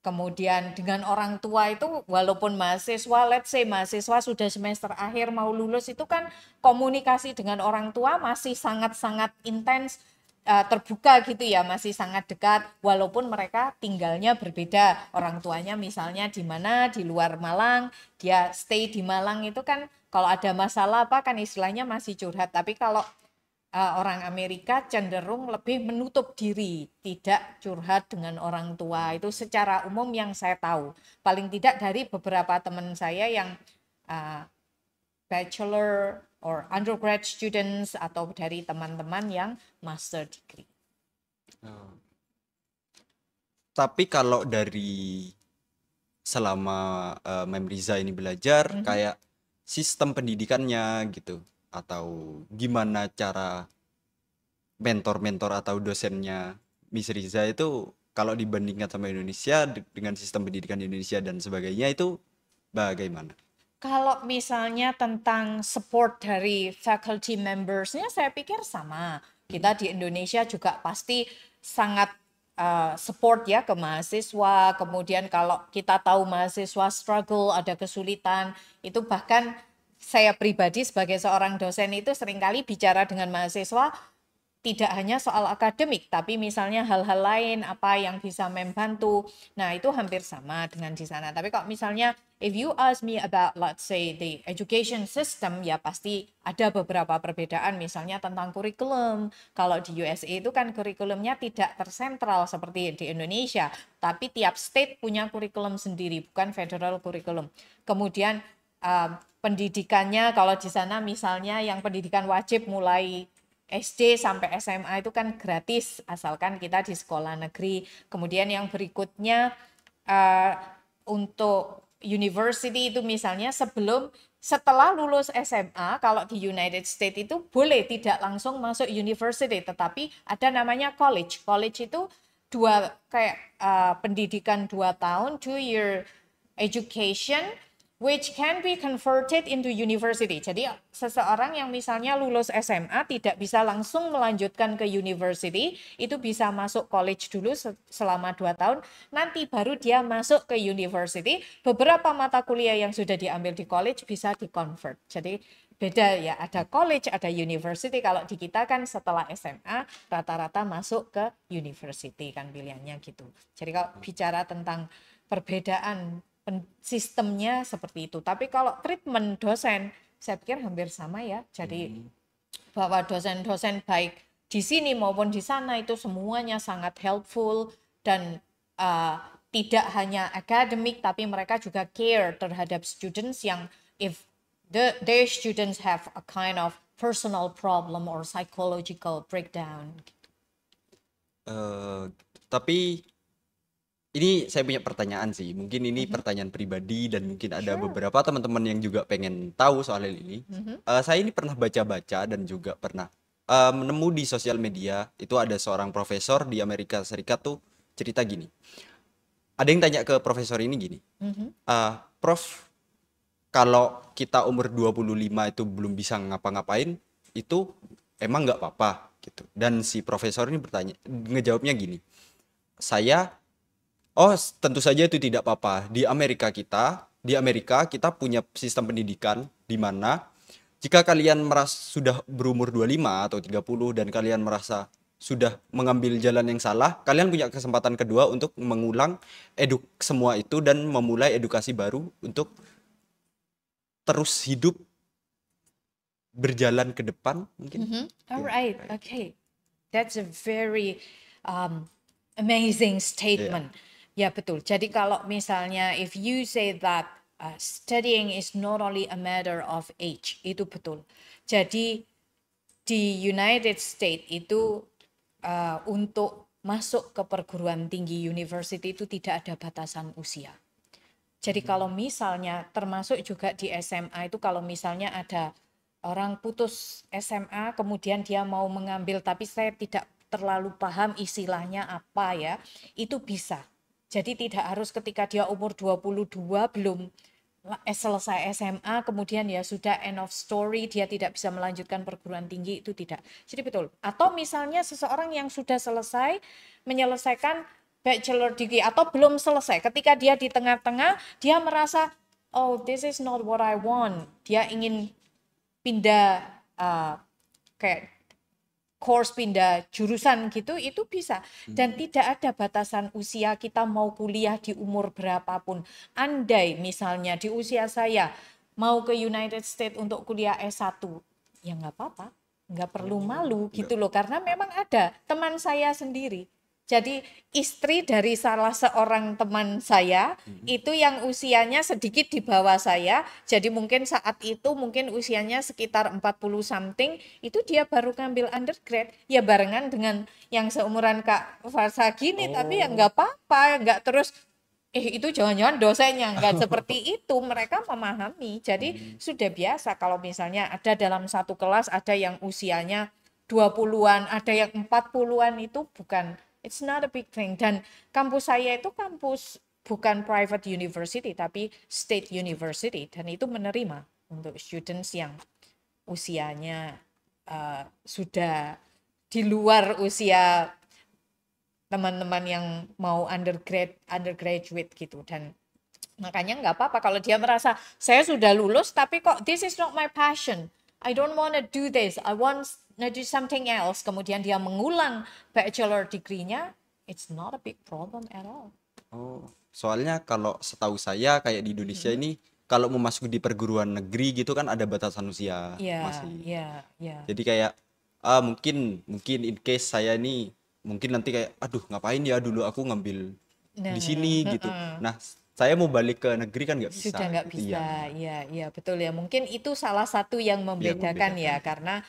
Kemudian dengan orang tua itu walaupun mahasiswa, let's say mahasiswa sudah semester akhir mau lulus itu kan komunikasi dengan orang tua masih sangat-sangat intens, terbuka gitu ya, masih sangat dekat walaupun mereka tinggalnya berbeda. Orang tuanya misalnya di mana, di luar Malang, dia stay di Malang itu kan kalau ada masalah apa kan istilahnya masih curhat. Tapi kalau orang Amerika cenderung lebih menutup diri, tidak curhat dengan orang tua. Itu secara umum yang saya tahu. Paling tidak dari beberapa teman saya yang bachelor or undergrad students atau dari teman-teman yang master degree. Tapi kalau dari selama Mem Riza ini belajar, kayak sistem pendidikannya gitu, atau gimana cara mentor-mentor atau dosennya Miss Riza itu kalau dibandingkan sama Indonesia dengan sistem pendidikan di Indonesia dan sebagainya itu bagaimana? Kalau misalnya tentang support dari faculty members-nya saya pikir sama. Kita di Indonesia juga pasti sangat support ya ke mahasiswa. Kemudian kalau kita tahu mahasiswa struggle, ada kesulitan, itu bahkan saya pribadi sebagai seorang dosen itu seringkali bicara dengan mahasiswa tidak hanya soal akademik, tapi misalnya hal-hal lain apa yang bisa membantu. Nah, itu hampir sama dengan di sana. Tapi kalau misalnya if you ask me about let's say the education system, ya pasti ada beberapa perbedaan misalnya tentang kurikulum. Kalau di USA itu kan kurikulumnya tidak tersentral seperti di Indonesia, tapi tiap state punya kurikulum sendiri, bukan federal kurikulum. Kemudian pendidikannya kalau di sana misalnya yang pendidikan wajib mulai SD sampai SMA itu kan gratis asalkan kita di sekolah negeri. Kemudian yang berikutnya untuk university itu misalnya setelah lulus SMA kalau di United States itu boleh tidak langsung masuk university, tetapi ada namanya college. College itu pendidikan 2 tahun, 2-year education which can be converted into university. Jadi seseorang yang misalnya lulus SMA tidak bisa langsung melanjutkan ke university, itu bisa masuk college dulu selama 2 tahun, nanti baru dia masuk ke university. Beberapa mata kuliah yang sudah diambil di college bisa di-convert. Jadi beda ya, ada college, ada university. Kalau di kita kan setelah SMA rata-rata masuk ke university kan pilihannya gitu. Jadi kalau bicara tentang perbedaan sistemnya seperti itu. Tapi kalau treatment dosen, saya pikir hampir sama ya. Jadi bahwa dosen-dosen baik di sini maupun di sana itu semuanya sangat helpful dan tidak hanya akademik, tapi mereka juga care terhadap students yang if their students have a kind of personal problem or psychological breakdown. Tapi ini saya punya pertanyaan sih, mungkin ini pertanyaan pribadi dan mungkin ada beberapa teman-teman yang juga pengen tahu soal ini. Saya ini pernah baca-baca dan juga pernah menemu di sosial media, itu ada seorang profesor di Amerika Serikat tuh cerita gini. Ada yang tanya ke profesor ini gini, Prof, kalau kita umur 25 itu belum bisa ngapa-ngapain, itu emang nggak apa-apa gitu. Dan si profesor ini ngejawabnya gini, tentu saja itu tidak apa-apa. Di Amerika kita di Amerika kita punya sistem pendidikan di mana jika kalian sudah berumur 25 atau 30 dan kalian merasa sudah mengambil jalan yang salah, kalian punya kesempatan kedua untuk mengulang semua itu dan memulai edukasi baru untuk terus hidup berjalan ke depan mungkin. Alright, okay. That's a very amazing statement. Ya betul. Jadi kalau misalnya if you say that studying is not only a matter of age, itu betul. Jadi di United States itu untuk masuk ke perguruan tinggi university itu tidak ada batasan usia. Jadi kalau misalnya termasuk juga di SMA itu kalau misalnya ada orang putus SMA kemudian dia mau mengambil tapi saya tidak terlalu paham istilahnya apa ya, itu bisa. Jadi tidak harus ketika dia umur 22 belum selesai SMA kemudian ya sudah end of story, dia tidak bisa melanjutkan perguruan tinggi, itu tidak. Jadi betul. Atau misalnya seseorang yang sudah selesai menyelesaikan bachelor degree atau belum selesai, ketika dia di tengah-tengah dia merasa oh this is not what I want, dia ingin pindah kayak course, pindah jurusan gitu, itu bisa. Dan tidak ada batasan usia kita mau kuliah di umur berapapun. Andai misalnya di usia saya mau ke United States untuk kuliah S1, ya nggak apa-apa, nggak perlu malu gitu loh. Karena memang ada teman saya sendiri. Jadi istri dari salah seorang teman saya itu yang usianya sedikit di bawah saya. Jadi mungkin saat itu mungkin usianya sekitar 40 something, itu dia baru ngambil undergrad. Ya barengan dengan yang seumuran Kak Farsa gini, tapi ya nggak apa-apa, nggak terus itu jangan-jangan dosennya, nggak seperti itu. Mereka memahami. Jadi sudah biasa kalau misalnya ada dalam satu kelas ada yang usianya 20-an, ada yang 40-an, itu bukan, it's not a big thing. Dan kampus saya itu kampus bukan private university tapi state university, dan itu menerima untuk students yang usianya sudah di luar usia teman-teman yang mau undergraduate gitu. Dan makanya nggak apa-apa kalau dia merasa saya sudah lulus tapi kok this is not my passion, I don't want to do this, I want to do something else, kemudian dia mengulang bachelor degree-nya, it's not a big problem at all. Oh, soalnya kalau setahu saya kayak di Indonesia ini kalau mau masuk di perguruan negeri gitu kan ada batasan usia masih. Jadi kayak mungkin in case saya ini mungkin nanti kayak aduh ngapain ya dulu aku ngambil di sini gitu. Nah, saya mau balik ke negeri kan nggak bisa. Sudah nggak gitu. bisa, iya betul ya. Mungkin itu salah satu yang membedakan ya, karena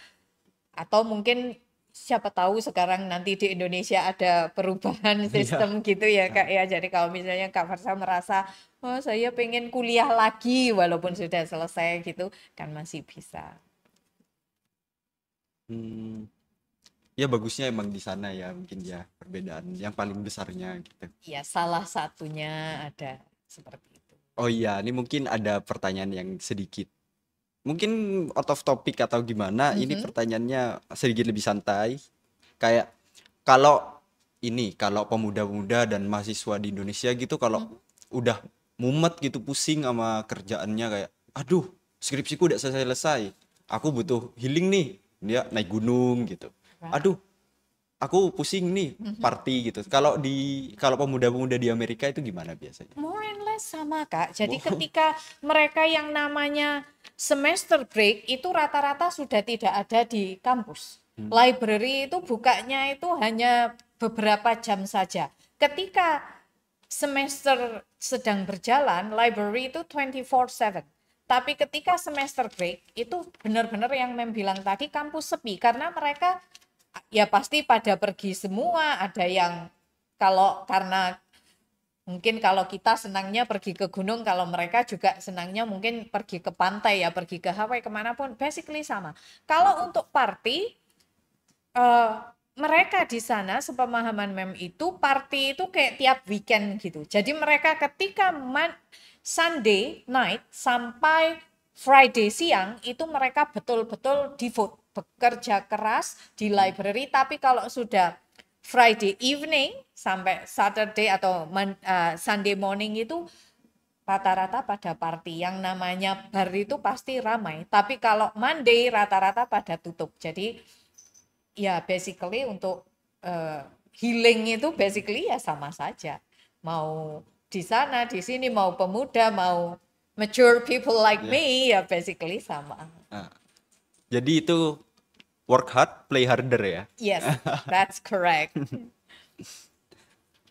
atau mungkin siapa tahu sekarang nanti di Indonesia ada perubahan sistem gitu ya Kak ya. Jadi kalau misalnya Kak Farsa merasa oh saya pengen kuliah lagi walaupun sudah selesai gitu kan masih bisa. Ya bagusnya emang di sana ya mungkin ya perbedaan yang paling besarnya gitu. Ya salah satunya ada seperti itu. Oh iya, ini mungkin ada pertanyaan yang sedikit mungkin out of topic atau gimana. Ini pertanyaannya sedikit lebih santai. Kayak kalau pemuda-pemuda dan mahasiswa di Indonesia gitu kalau udah mumet gitu, pusing sama kerjaannya, kayak aduh skripsiku udah selesai, aku butuh healing nih, dia naik gunung gitu. Aduh aku pusing nih party gitu. Kalau pemuda-pemuda di Amerika itu gimana biasanya? More and less sama Kak. Jadi ketika mereka yang namanya semester break itu rata-rata sudah tidak ada di kampus. Library itu bukanya itu hanya beberapa jam saja. Ketika semester sedang berjalan, library itu 24/7. Tapi ketika semester break itu benar-benar yang bilang tadi kampus sepi karena mereka ya pasti pada pergi semua. Ada yang karena mungkin kalau kita senangnya pergi ke gunung, kalau mereka juga senangnya mungkin pergi ke pantai ya, pergi ke Hawaii, kemanapun, basically sama. Kalau untuk party, mereka di sana sepemahaman mem itu party itu kayak tiap weekend gitu. Jadi mereka ketika Sunday night sampai Friday siang itu mereka betul-betul devote, bekerja keras di library. Tapi kalau sudah Friday evening sampai Saturday atau Sunday morning itu rata-rata pada party. Yang namanya bar itu pasti ramai. Tapi kalau Monday rata-rata pada tutup. Jadi ya basically untuk healing itu basically ya sama saja. Mau di sana, di sini, mau pemuda, mau mature people like Ya. me, ya basically sama. Nah, jadi itu work hard, play harder ya. Yes, that's correct.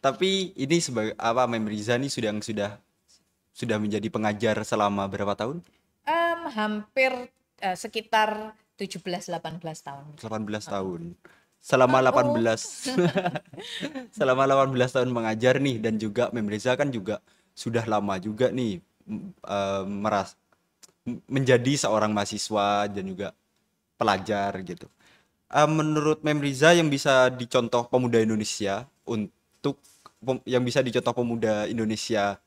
Tapi ini sebagai apa, Mem Riza nih sudah menjadi pengajar selama berapa tahun? Hampir sekitar 17-18 tahun. 18 tahun. Selama Oh, 18 selama 18 tahun mengajar nih, dan juga Mem Riza kan juga sudah lama juga nih menjadi seorang mahasiswa dan juga pelajar gitu. Menurut Mem Riza yang bisa dicontoh pemuda Indonesia untuk yang bisa dicontoh pemuda Indonesia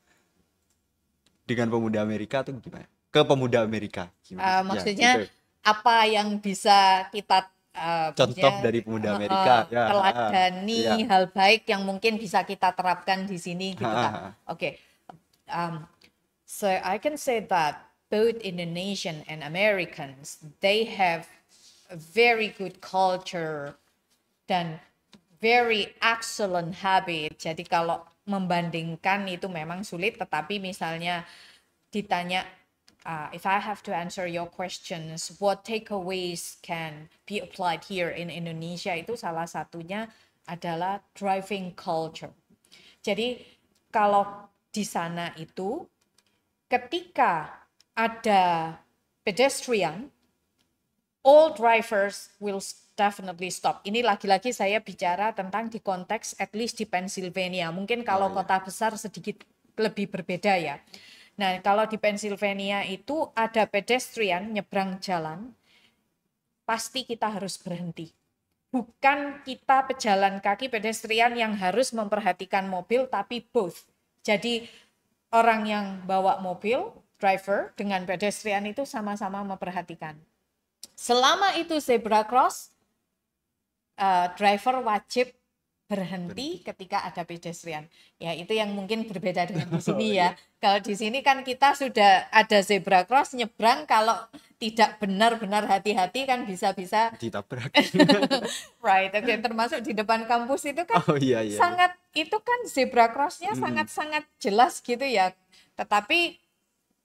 dengan pemuda Amerika tuh gimana? Ke pemuda Amerika gimana? Ya, maksudnya gitu. apa yang bisa kita Contoh maksudnya dari pemuda Amerika. Ya, ya. teladani hal baik yang mungkin bisa kita terapkan di sini gitu kan. Oke. Um, so I can say that both Indonesian and Americans, they have a very good culture dan very excellent habit. Jadi kalau membandingkan itu memang sulit, tetapi misalnya ditanya, if I have to answer your questions, what takeaways can be applied here in Indonesia, itu salah satunya adalah driving culture. Jadi kalau di sana itu ketika ada pedestrian, all drivers will definitely stop. Ini lagi-lagi saya bicara tentang di konteks at least di Pennsylvania. Mungkin kalau kota besar sedikit lebih berbeda ya. Nah, kalau di Pennsylvania itu ada pedestrian nyebrang jalan, pasti kita harus berhenti. Bukan kita pejalan kaki pedestrian yang harus memperhatikan mobil, tapi both. Jadi orang yang bawa mobil, driver, dengan pedestrian itu sama-sama memperhatikan. Selama itu zebra cross, driver wajib berhenti ketika ada pedestrian. Ya, itu yang mungkin berbeda dengan di sini ya. Kalau di sini kan kita sudah ada zebra cross, nyebrang, kalau tidak benar-benar hati-hati kan bisa-bisa Ditabrak. right. Okay. Termasuk di depan kampus itu kan Oh iya iya. sangat, itu kan zebra cross-nya sangat-sangat jelas gitu ya. Tetapi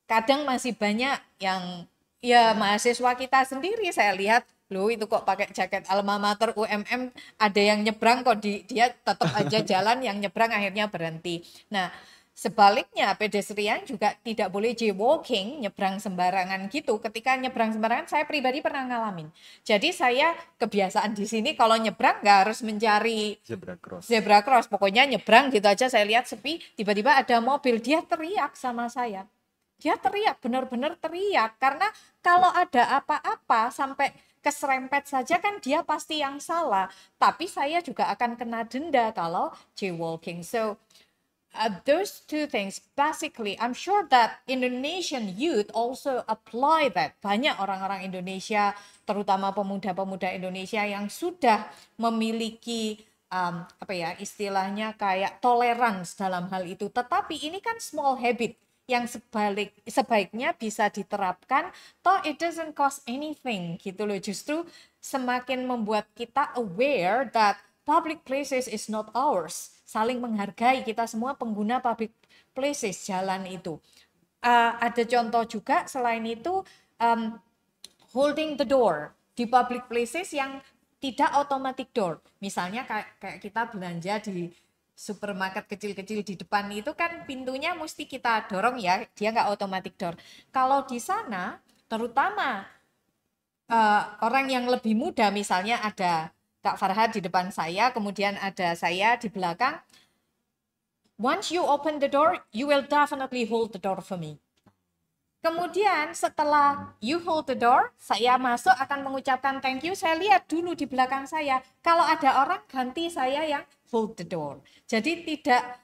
kadang masih banyak yang ya mahasiswa kita sendiri saya lihat, loh itu kok pakai jaket alma mater UMM, ada yang nyebrang kok dia tetap aja jalan, yang nyebrang akhirnya berhenti. Nah, sebaliknya pedestrian juga tidak boleh jaywalking, nyebrang sembarangan gitu. Ketika nyebrang sembarangan, saya pribadi pernah ngalamin. Jadi saya kebiasaan di sini kalau nyebrang nggak harus mencari zebra cross, pokoknya nyebrang gitu aja. Saya lihat sepi, tiba-tiba ada mobil, dia teriak sama saya. Dia teriak, benar-benar teriak, karena kalau ada apa-apa sampai keserempet saja kan dia pasti yang salah, tapi saya juga akan kena denda kalau jaywalking. So those two things basically, I'm sure that Indonesian youth also apply that. Banyak orang-orang Indonesia, terutama pemuda-pemuda Indonesia yang sudah memiliki apa ya istilahnya kayak tolerance dalam hal itu. Tetapi ini kan small habit yang sebaiknya bisa diterapkan, toh it doesn't cost anything gitu loh. Justru semakin membuat kita aware that public places is not ours. Saling menghargai, kita semua pengguna public places, jalan itu. Ada contoh juga selain itu, holding the door di public places yang tidak automatic door. Misalnya kayak kita belanja di supermarket kecil-kecil di depan itu kan pintunya mesti kita dorong ya, dia nggak automatic door. Kalau di sana, terutama orang yang lebih muda, misalnya ada Kak Farhad di depan saya, kemudian ada saya di belakang. Once you open the door, you will definitely hold the door for me. Kemudian setelah you hold the door, saya masuk akan mengucapkan thank you, saya lihat dulu di belakang saya. Kalau ada orang, ganti saya yang hold the door. Jadi tidak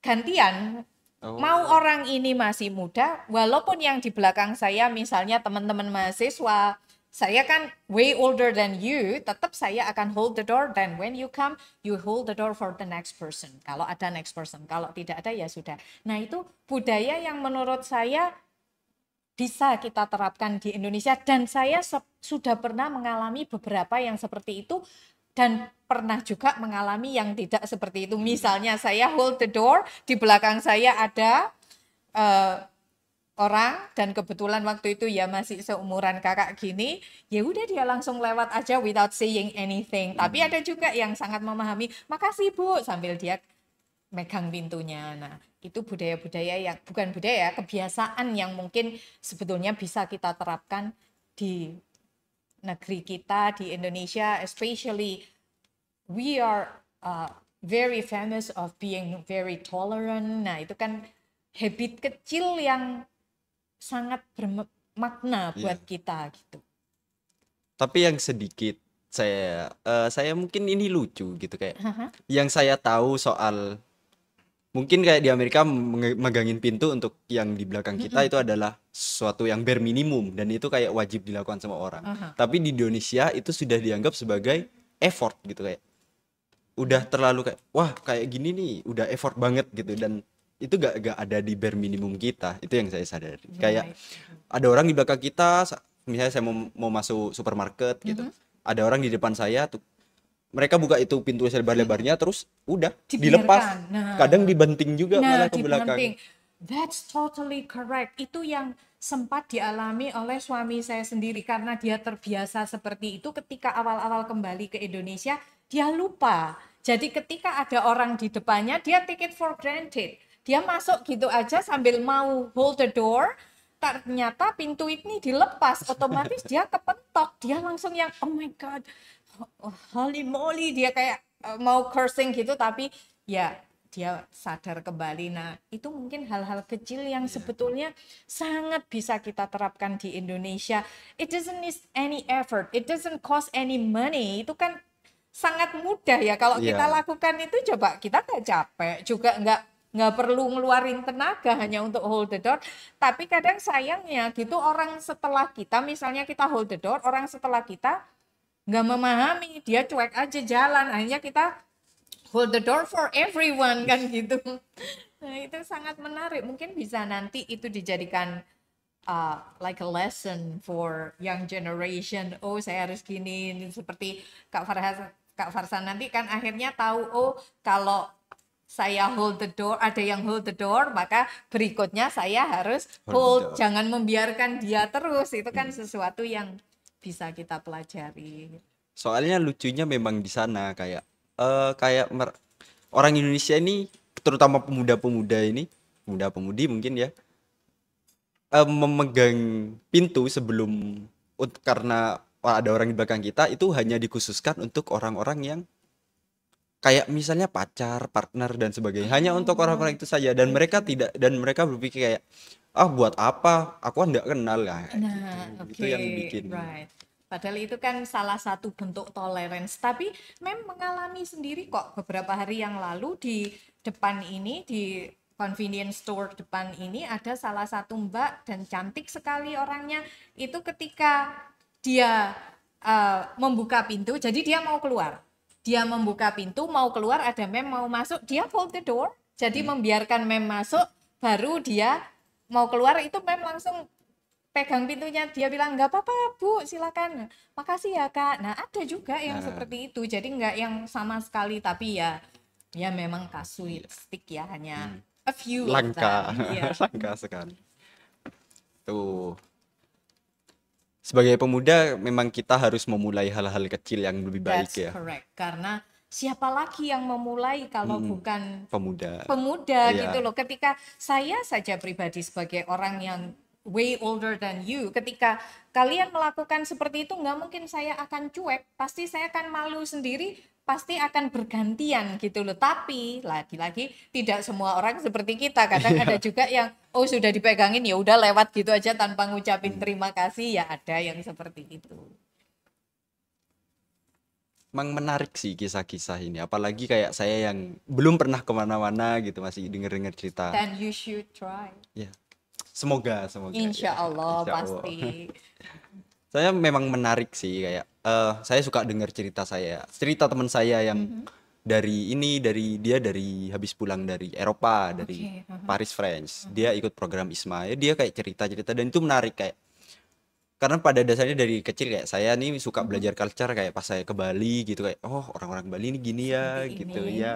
gantian. Mau orang ini masih muda, walaupun yang di belakang saya misalnya teman-teman mahasiswa saya kan way older than you, tetap saya akan hold the door. Then when you come, you hold the door for the next person. Kalau ada next person, kalau tidak ada ya sudah. Nah itu budaya yang menurut saya bisa kita terapkan di Indonesia, dan saya sudah pernah mengalami beberapa yang seperti itu dan pernah juga mengalami yang tidak seperti itu. Misalnya saya hold the door, di belakang saya ada orang dan kebetulan waktu itu ya masih seumuran kakak gini, ya udah dia langsung lewat aja without saying anything. Tapi ada juga yang sangat memahami, makasih Bu, sambil dia megang pintunya. Nah, itu budaya-budaya yang bukan budaya, kebiasaan yang mungkin sebetulnya bisa kita terapkan di negeri kita, di Indonesia, especially we are very famous of being very tolerant. Nah, itu kan habit kecil yang sangat bermakna buat kita gitu. Tapi yang sedikit saya mungkin ini lucu gitu kayak yang saya tahu soal mungkin kayak di Amerika megangin pintu untuk yang di belakang kita itu adalah sesuatu yang bare minimum dan itu kayak wajib dilakukan sama orang. Tapi di Indonesia itu sudah dianggap sebagai effort gitu, kayak udah terlalu kayak wah kayak gini nih udah effort banget gitu, dan itu gak ada di bare minimum kita. Itu yang saya sadari. Kayak ada orang di belakang kita, misalnya saya mau masuk supermarket gitu, ada orang di depan saya tuh, mereka buka itu pintu selebar-lebarnya terus udah dilepas. Kadang dibanting juga malah ke belakang. That's totally correct. Itu yang sempat dialami oleh suami saya sendiri karena dia terbiasa seperti itu. Ketika awal-awal kembali ke Indonesia, dia lupa. Jadi ketika ada orang di depannya, dia take it for granted. Dia masuk gitu aja sambil mau hold the door, ternyata pintu ini dilepas, otomatis dia kepentok, dia langsung yang oh my god, holy moly, dia kayak mau cursing gitu, tapi ya dia sadar kembali. Nah itu mungkin hal-hal kecil yang sebetulnya sangat bisa kita terapkan di Indonesia. It doesn't need any effort, it doesn't cost any money. Itu kan sangat mudah ya kalau kita lakukan itu. Coba kita nggak capek juga, nggak perlu ngeluarin tenaga hanya untuk hold the door. Tapi kadang sayangnya gitu, orang setelah kita, misalnya kita hold the door, orang setelah kita nggak memahami, dia cuek aja jalan, akhirnya kita hold the door for everyone kan gitu. Nah itu sangat menarik, mungkin bisa nanti itu dijadikan like a lesson for young generation. Oh saya harus gini, seperti Kak Farsan nanti kan akhirnya tahu, oh kalau saya hold the door, ada yang hold the door, maka berikutnya saya harus hold, jangan membiarkan dia terus. Itu kan sesuatu yang bisa kita pelajari. Soalnya lucunya memang di sana kayak orang Indonesia ini, terutama pemuda-pemuda ini, pemuda-pemudi mungkin ya, memegang pintu sebelum, karena ada orang di belakang kita, itu hanya dikhususkan untuk orang-orang yang kayak misalnya pacar, partner dan sebagainya, hanya untuk orang-orang itu saja, dan mereka berpikir kayak buat apa, aku kan nggak kenal lah. Nah, Itu yang bikin. Right. Padahal itu kan salah satu bentuk tolerance. Tapi mengalami sendiri kok beberapa hari yang lalu di depan ini, di convenience store depan ini ada salah satu mbak dan cantik sekali orangnya. Itu ketika dia membuka pintu, jadi dia mau keluar. Dia membuka pintu, mau keluar, ada mem mau masuk, dia hold the door. Jadi membiarkan mem masuk, baru dia mau keluar, itu mem langsung pegang pintunya, dia bilang nggak apa-apa Bu, silakan, makasih ya Kak. Nah ada juga yang seperti itu, jadi nggak yang sama sekali, tapi ya memang kasuistik ya, hanya a few langka. Langka sekali. Tuh. Sebagai pemuda memang kita harus memulai hal-hal kecil yang lebih baik. That's correct. Karena siapa lagi yang memulai kalau bukan pemuda gitu loh. Ketika saya saja pribadi sebagai orang yang way older than you, ketika kalian melakukan seperti itu, nggak mungkin saya akan cuek, pasti saya akan malu sendiri, pasti akan bergantian gitu loh. Tapi lagi-lagi tidak semua orang seperti kita. Kadang ada juga yang sudah dipegangin ya udah lewat gitu aja tanpa ngucapin terima kasih, ya ada yang seperti itu. Emang menarik sih kisah-kisah ini, apalagi kayak saya yang belum pernah kemana-mana gitu, masih denger-denger cerita. Dan you should try. Ya, semoga. Insya Allah, Insya Allah. pasti. Saya memang menarik sih kayak saya suka dengar cerita teman saya yang dari dia dari habis pulang dari Eropa, dari Oke, Paris, France. Dia ikut program ISMA. Ya, dia kayak cerita-cerita dan itu menarik kayak karena pada dasarnya dari kecil kayak saya nih suka belajar culture kayak pas saya ke Bali gitu kayak oh orang-orang Bali ini gini seperti ya gitu ini. ya.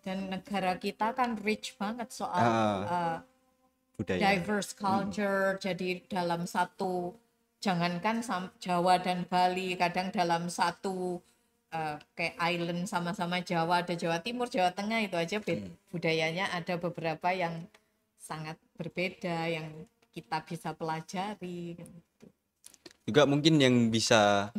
Dan negara kita kan rich banget soal Ah, budaya. diverse Mm, culture. Jadi dalam satu, jangankan Jawa dan Bali, kadang dalam satu kayak island sama-sama Jawa, ada Jawa Timur, Jawa Tengah, itu aja budayanya ada beberapa yang sangat berbeda yang kita bisa pelajari. Juga mungkin yang bisa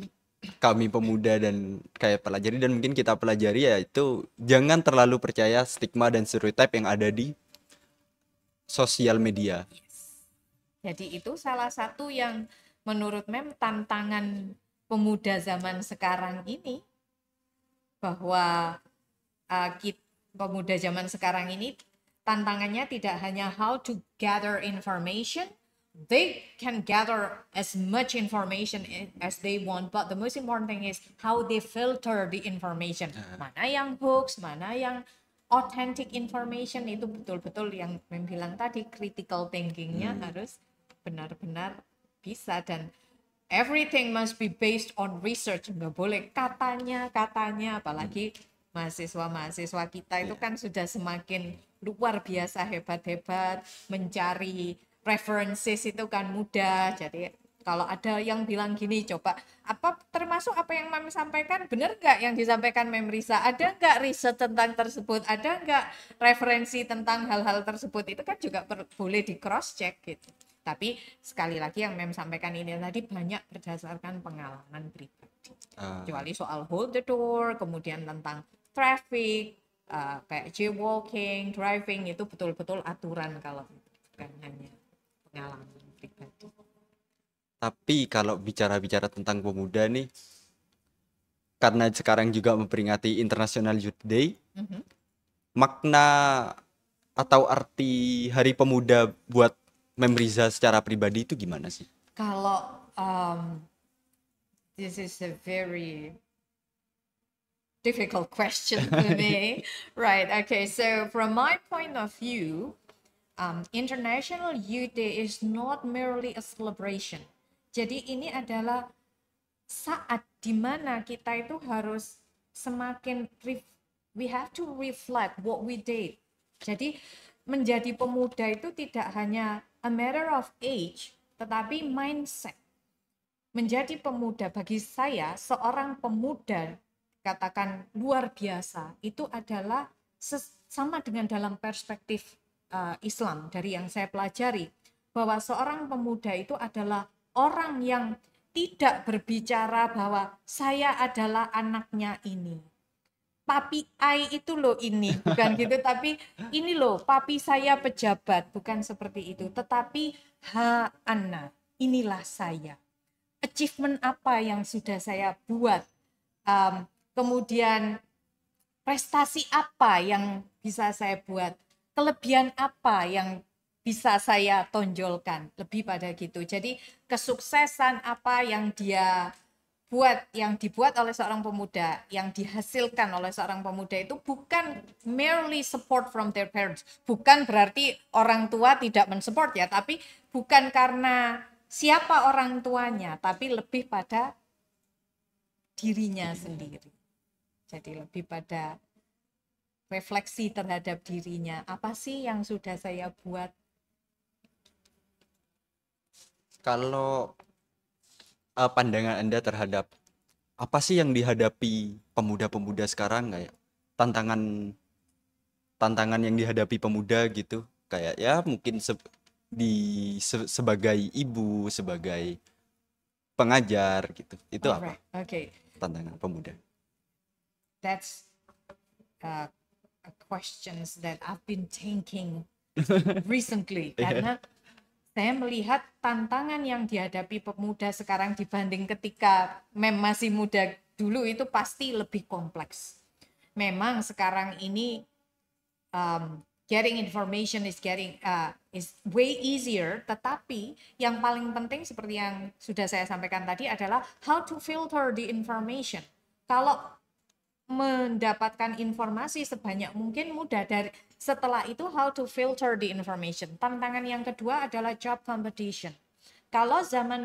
kami pemuda dan kayak pelajari dan mungkin kita pelajari ya itu jangan terlalu percaya stigma dan stereotip yang ada di sosial media. Jadi itu salah satu yang menurut tantangan pemuda zaman sekarang ini, bahwa pemuda zaman sekarang ini tantangannya tidak hanya how to gather information, they can gather as much information as they want, but the most important thing is how they filter the information. Mana yang hoax, mana yang authentic information, itu betul-betul yang bilang tadi, critical thinkingnya harus benar-benar bisa, dan everything must be based on research. Nggak boleh katanya, apalagi mahasiswa-mahasiswa kita itu kan sudah semakin luar biasa hebat-hebat, mencari references itu kan mudah. Jadi kalau ada yang bilang gini, coba apa termasuk apa yang Mem sampaikan, benar nggak yang disampaikan Mem Risa? Ada nggak riset tentang tersebut? Ada nggak referensi tentang hal-hal tersebut? Itu kan juga boleh di cross check gitu. Tapi sekali lagi yang Mem sampaikan ini tadi banyak berdasarkan pengalaman pribadi. Kecuali soal hold the door, kemudian tentang traffic, kayak jaywalking, driving, itu betul-betul aturan kalau bukan hanya pengalaman pribadi. Tapi kalau bicara-bicara tentang pemuda nih, karena sekarang juga memperingati International Youth Day, makna atau arti Hari Pemuda buat Memriza secara pribadi itu gimana sih? Kalau this is a very difficult question to me. Right, okay, so from my point of view, International Youth Day is not merely a celebration. Jadi ini adalah saat dimana kita itu harus semakin we have to reflect what we did. Jadi menjadi pemuda itu tidak hanya a matter of age, tetapi mindset. Menjadi pemuda bagi saya, seorang pemuda katakan luar biasa, itu adalah sama dengan dalam perspektif Islam dari yang saya pelajari, bahwa seorang pemuda itu adalah orang yang tidak berbicara bahwa saya adalah anaknya ini, papi I itu loh ini, bukan gitu, tapi ini loh papi saya pejabat, bukan seperti itu, tetapi Ana, inilah saya, achievement apa yang sudah saya buat, kemudian prestasi apa yang bisa saya buat, kelebihan apa yang bisa saya tonjolkan, lebih pada gitu. Jadi kesuksesan apa yang dibuat oleh seorang pemuda, yang dihasilkan oleh seorang pemuda itu bukan merely support from their parents. Bukan berarti orang tua tidak mensupport ya, tapi bukan karena siapa orang tuanya, tapi lebih pada dirinya sendiri. Jadi lebih pada refleksi terhadap dirinya. Apa sih yang sudah saya buat? Kalau pandangan Anda terhadap apa sih yang dihadapi pemuda-pemuda sekarang kayak tantangan tantangan yang dihadapi pemuda gitu kayak ya mungkin sebagai ibu, sebagai pengajar gitu. Itu apa Alright, okay. tantangan pemuda? That's questions that I've been thinking recently, karena saya melihat tantangan yang dihadapi pemuda sekarang dibanding ketika masih muda dulu itu pasti lebih kompleks. Memang sekarang ini getting information is way easier, tetapi yang paling penting seperti yang sudah saya sampaikan tadi adalah how to filter the information. Kalau mendapatkan informasi sebanyak mungkin mudah, dari setelah itu how to filter the information. Tantangan yang kedua adalah job competition. Kalau zaman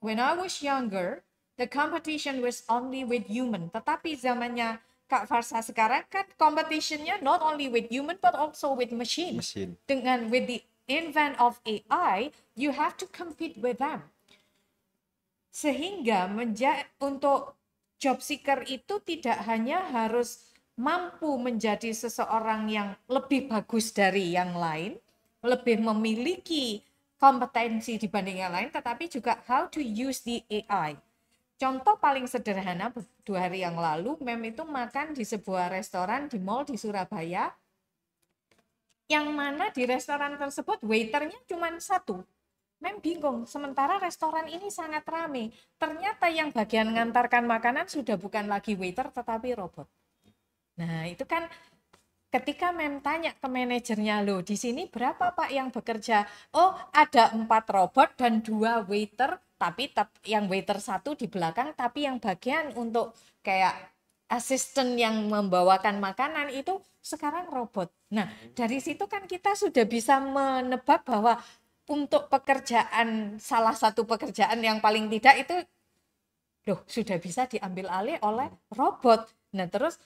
when I was younger, the competition was only with human, tetapi zamannya Kak Farsa sekarang kan competitionnya not only with human but also with machine. Dengan with the advent of AI, you have to compete with them. Sehingga untuk job seeker itu tidak hanya harus mampu menjadi seseorang yang lebih bagus dari yang lain, lebih memiliki kompetensi dibanding yang lain, tetapi juga how to use the AI. Contoh paling sederhana, 2 hari yang lalu, Mem itu makan di sebuah restoran di mall di Surabaya, yang mana di restoran tersebut waiternya cuma 1. Mem bingung, sementara restoran ini sangat ramai. Ternyata yang bagian ngantarkan makanan sudah bukan lagi waiter, tetapi robot. Nah, itu kan ketika Mem tanya ke manajernya, loh di sini berapa Pak yang bekerja? Oh, ada 4 robot dan 2 waiter, tapi yang waiter 1 di belakang, tapi yang bagian untuk kayak asisten yang membawakan makanan itu sekarang robot. Nah, dari situ kan kita sudah bisa menebak bahwa untuk pekerjaan, salah satu pekerjaan yang paling tidak itu loh sudah bisa diambil alih oleh robot. Nah, terus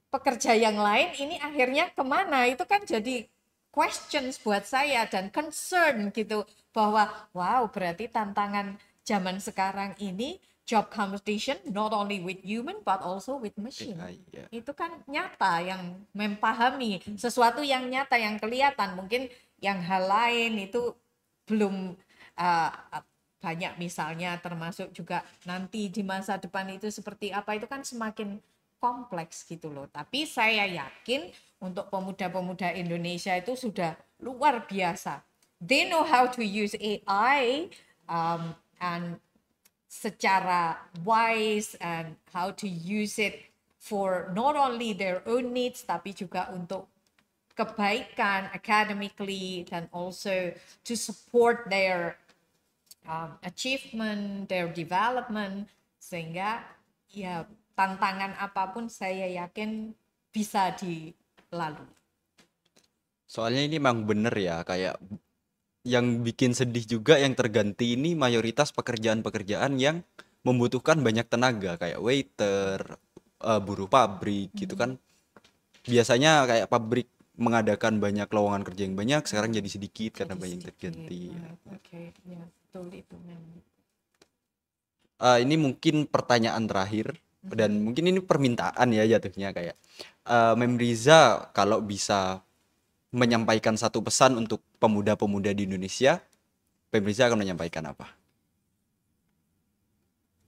pekerja yang lain ini akhirnya kemana? Itu kan jadi questions buat saya dan concern gitu, bahwa wow, berarti tantangan zaman sekarang ini job competition not only with human but also with machine. Itu kan nyata, yang memahami sesuatu yang nyata, yang kelihatan. Mungkin yang hal lain itu belum banyak, misalnya termasuk juga nanti di masa depan itu seperti apa, itu kan semakin kompleks gitu loh. Tapi saya yakin untuk pemuda-pemuda Indonesia itu sudah luar biasa. They know how to use AI and secara wise, and how to use it for not only their own needs tapi juga untuk kebaikan academically, dan also to support their achievement, their development, sehingga ya tantangan apapun saya yakin bisa dilalui. Soalnya ini memang bener ya, kayak yang bikin sedih juga yang terganti ini mayoritas pekerjaan-pekerjaan yang membutuhkan banyak tenaga, kayak waiter, buruh pabrik gitu kan. Biasanya kayak pabrik mengadakan banyak lowongan kerja yang banyak, sekarang jadi sedikit karena banyak terganti. Oke, ya betul itu memang. Ini mungkin pertanyaan terakhir, dan mungkin ini permintaan ya jatuhnya, kayak Mem Riza kalau bisa menyampaikan satu pesan untuk pemuda-pemuda di Indonesia, Mem Riza akan menyampaikan apa?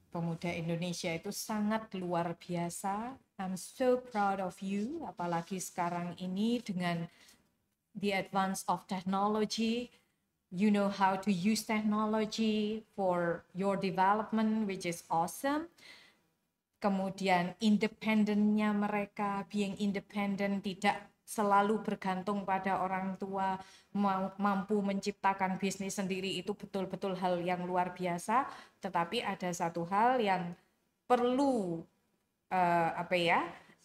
Pemuda Indonesia itu sangat luar biasa. I'm so proud of you, apalagi sekarang ini dengan the advance of technology. You know how to use technology for your development, which is awesome. Kemudian independennya mereka, being independent, tidak selalu bergantung pada orang tua, mampu menciptakan bisnis sendiri, itu betul-betul hal yang luar biasa. Tetapi ada satu hal yang perlu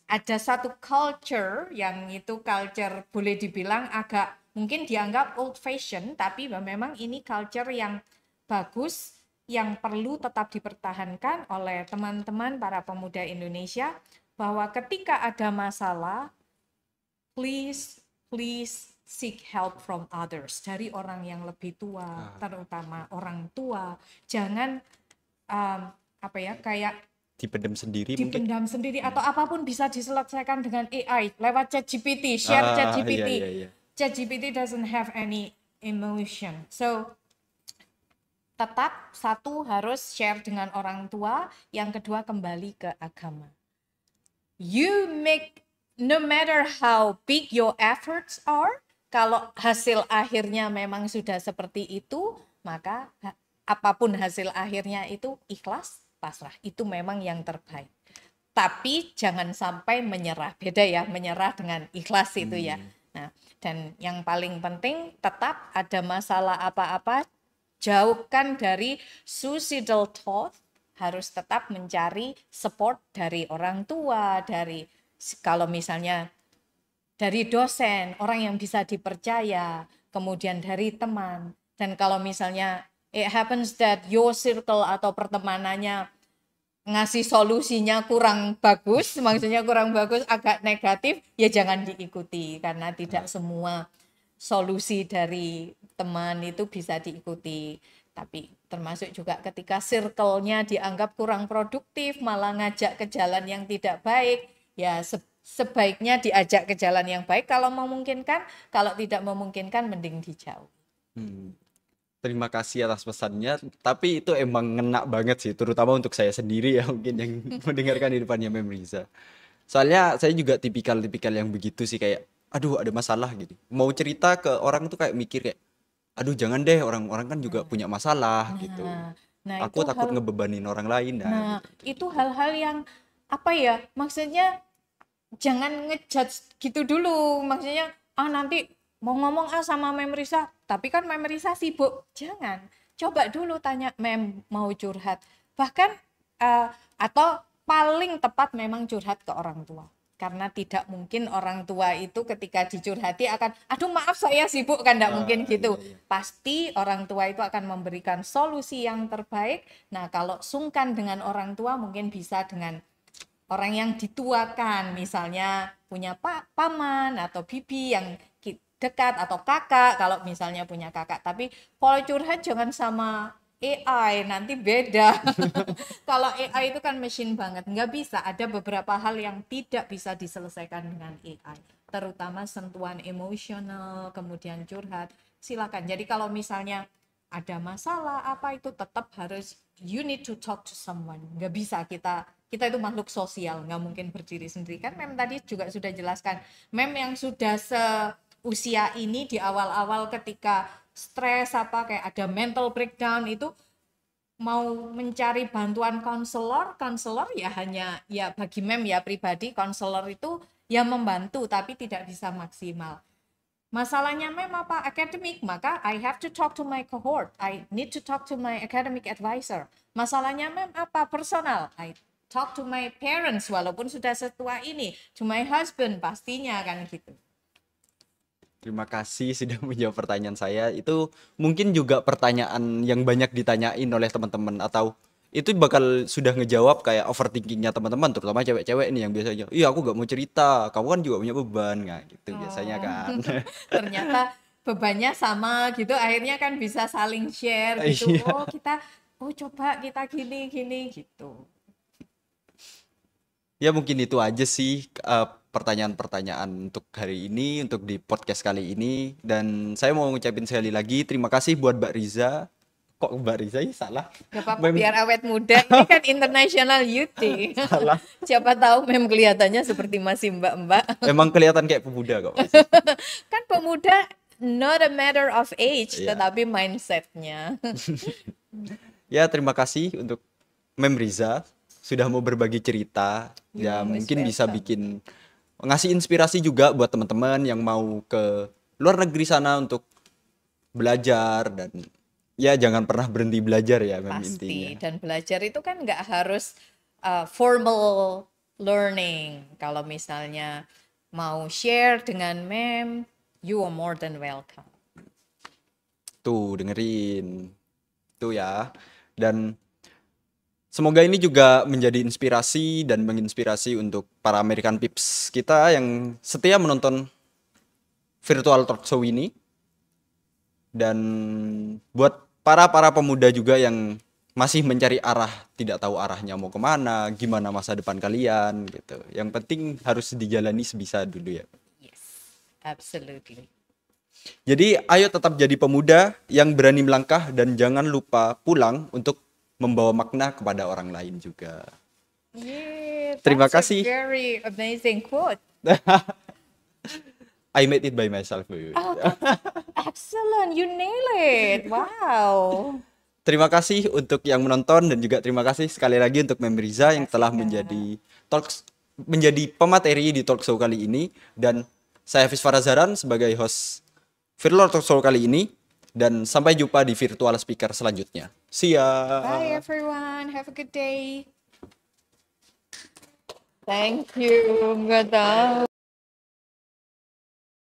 ada satu culture yang itu culture boleh dibilang agak mungkin dianggap old fashion, tapi memang ini culture yang bagus, yang perlu tetap dipertahankan oleh teman-teman para pemuda Indonesia, bahwa ketika ada masalah, please seek help from others, dari orang yang lebih tua, terutama orang tua. Jangan kayak dipendam sendiri, atau apapun bisa diselesaikan dengan AI lewat ChatGPT, share ChatGPT. ChatGPT doesn't have any emotion. So tetap satu harus share dengan orang tua, yang kedua kembali ke agama. You make, no matter how big your efforts are, kalau hasil akhirnya memang sudah seperti itu, maka apapun hasil akhirnya itu ikhlas, pasrah, itu memang yang terbaik. Tapi jangan sampai menyerah, beda ya menyerah dengan ikhlas itu ya. Nah, dan yang paling penting tetap ada masalah apa-apa, jauhkan dari suicidal thought, harus tetap mencari support dari orang tua, dari kalau misalnya dari dosen, orang yang bisa dipercaya, kemudian dari teman. Dan kalau misalnya it happens that your circle atau pertemanannya ngasih solusinya kurang bagus, maksudnya kurang bagus, agak negatif, ya jangan diikuti karena tidak semua solusi dari teman itu bisa diikuti. Tapi termasuk juga ketika circle-nya dianggap kurang produktif, malah ngajak ke jalan yang tidak baik, ya sebaiknya diajak ke jalan yang baik kalau memungkinkan, kalau tidak memungkinkan mending dijauh. Terima kasih atas pesannya, tapi itu emang ngena banget sih, terutama untuk saya sendiri ya mungkin yang mendengarkan di depannya Mem Riza. Soalnya saya juga tipikal-tipikal yang begitu sih, kayak aduh ada masalah gitu. Mau cerita ke orang tuh kayak mikir kayak aduh jangan deh, orang-orang kan juga punya masalah gitu. Nah Aku itu takut hal, ngebebanin orang lain nah gitu. itu hal-hal yang apa ya, maksudnya jangan ngejudge gitu dulu, maksudnya nanti mau ngomong sama Mem Risa tapi kan Mem Risa sibuk, jangan, coba dulu tanya Mem mau curhat, bahkan atau paling tepat memang curhat ke orang tua, karena tidak mungkin orang tua itu ketika dicurhati akan aduh maaf saya sibuk, kan tidak mungkin gitu. Pasti orang tua itu akan memberikan solusi yang terbaik. Nah kalau sungkan dengan orang tua mungkin bisa dengan orang yang dituakan, misalnya punya paman atau bibi yang dekat, atau kakak kalau misalnya punya kakak. Tapi kalau curhat jangan sama AI, nanti beda. Kalau AI itu kan mesin banget, nggak bisa. Ada beberapa hal yang tidak bisa diselesaikan dengan AI, terutama sentuhan emosional, kemudian curhat. Silakan. Jadi kalau misalnya ada masalah apa itu tetap harus you need to talk to someone. Nggak bisa kita itu makhluk sosial, nggak mungkin berdiri sendiri. Kan Mem tadi juga sudah jelaskan, Mem yang sudah seusia ini di awal-awal ketika stres apa kayak ada mental breakdown itu mau mencari bantuan konselor ya hanya ya bagi Mem ya pribadi, konselor itu ya membantu tapi tidak bisa maksimal. Masalahnya Mem apa? Akademik, maka I have to talk to my cohort. I need to talk to my academic advisor. Masalahnya Mem apa? Personal. I talk to my parents walaupun sudah setua ini, to my husband pastinya kan gitu. Terima kasih sudah menjawab pertanyaan saya. Itu mungkin juga pertanyaan yang banyak ditanyain oleh teman-teman, atau itu bakal sudah ngejawab kayak overthinkingnya teman-teman, terutama cewek-cewek ini yang biasanya, iya aku gak mau cerita, kamu kan juga punya beban, nggak gitu biasanya kan. Ternyata bebannya sama gitu, akhirnya kan bisa saling share gitu. Iya. Coba kita gini gitu. Ya mungkin itu aja sih pertanyaan-pertanyaan untuk hari ini, untuk di podcast kali ini. Dan saya mau ngucapin sekali lagi terima kasih buat Mbak Riza. Kok Mbak Riza ya salah? Gak apa-apa, biar awet muda. Ini kan International Youth Day. Salah. Siapa tahu Mem kelihatannya seperti masih mbak-mbak. Emang kelihatan kayak pemuda kok. Kan pemuda not a matter of age, Iya. tetapi mindsetnya. Ya terima kasih untuk Mem Riza sudah mau berbagi cerita. Ya Most mungkin bisa welcome. bikin ngasih inspirasi juga buat teman-teman yang mau ke luar negeri sana untuk belajar, dan ya jangan pernah berhenti belajar ya Mem, Pasti. intinya. Dan belajar itu kan nggak harus formal learning. Kalau misalnya mau share dengan Mem, you are more than welcome. Tuh dengerin tuh ya. Dan semoga ini juga menjadi inspirasi dan menginspirasi untuk para American Pips kita yang setia menonton virtual talk show ini. Dan buat para pemuda juga yang masih mencari arah, tidak tahu arahnya mau kemana, gimana masa depan kalian gitu. Yang penting harus dijalani sebisa dulu ya. Yes, absolutely. Jadi ayo tetap jadi pemuda yang berani melangkah, dan jangan lupa pulang untuk membawa makna kepada orang lain juga. Yeah, Terima that's kasih. a very amazing quote. I made it by myself. Oh, that's excellent. You nail it. Wow. Terima kasih untuk yang menonton, dan juga terima kasih sekali lagi untuk Mem Riza yang telah Kak. menjadi pemateri di talk show kali ini. Dan Saya Hafiz Farazaran sebagai host Virtual Talk Show kali ini. Dan sampai jumpa di virtual speaker selanjutnya. See ya. Bye everyone. Have a good day. Thank you. Nggak tahu.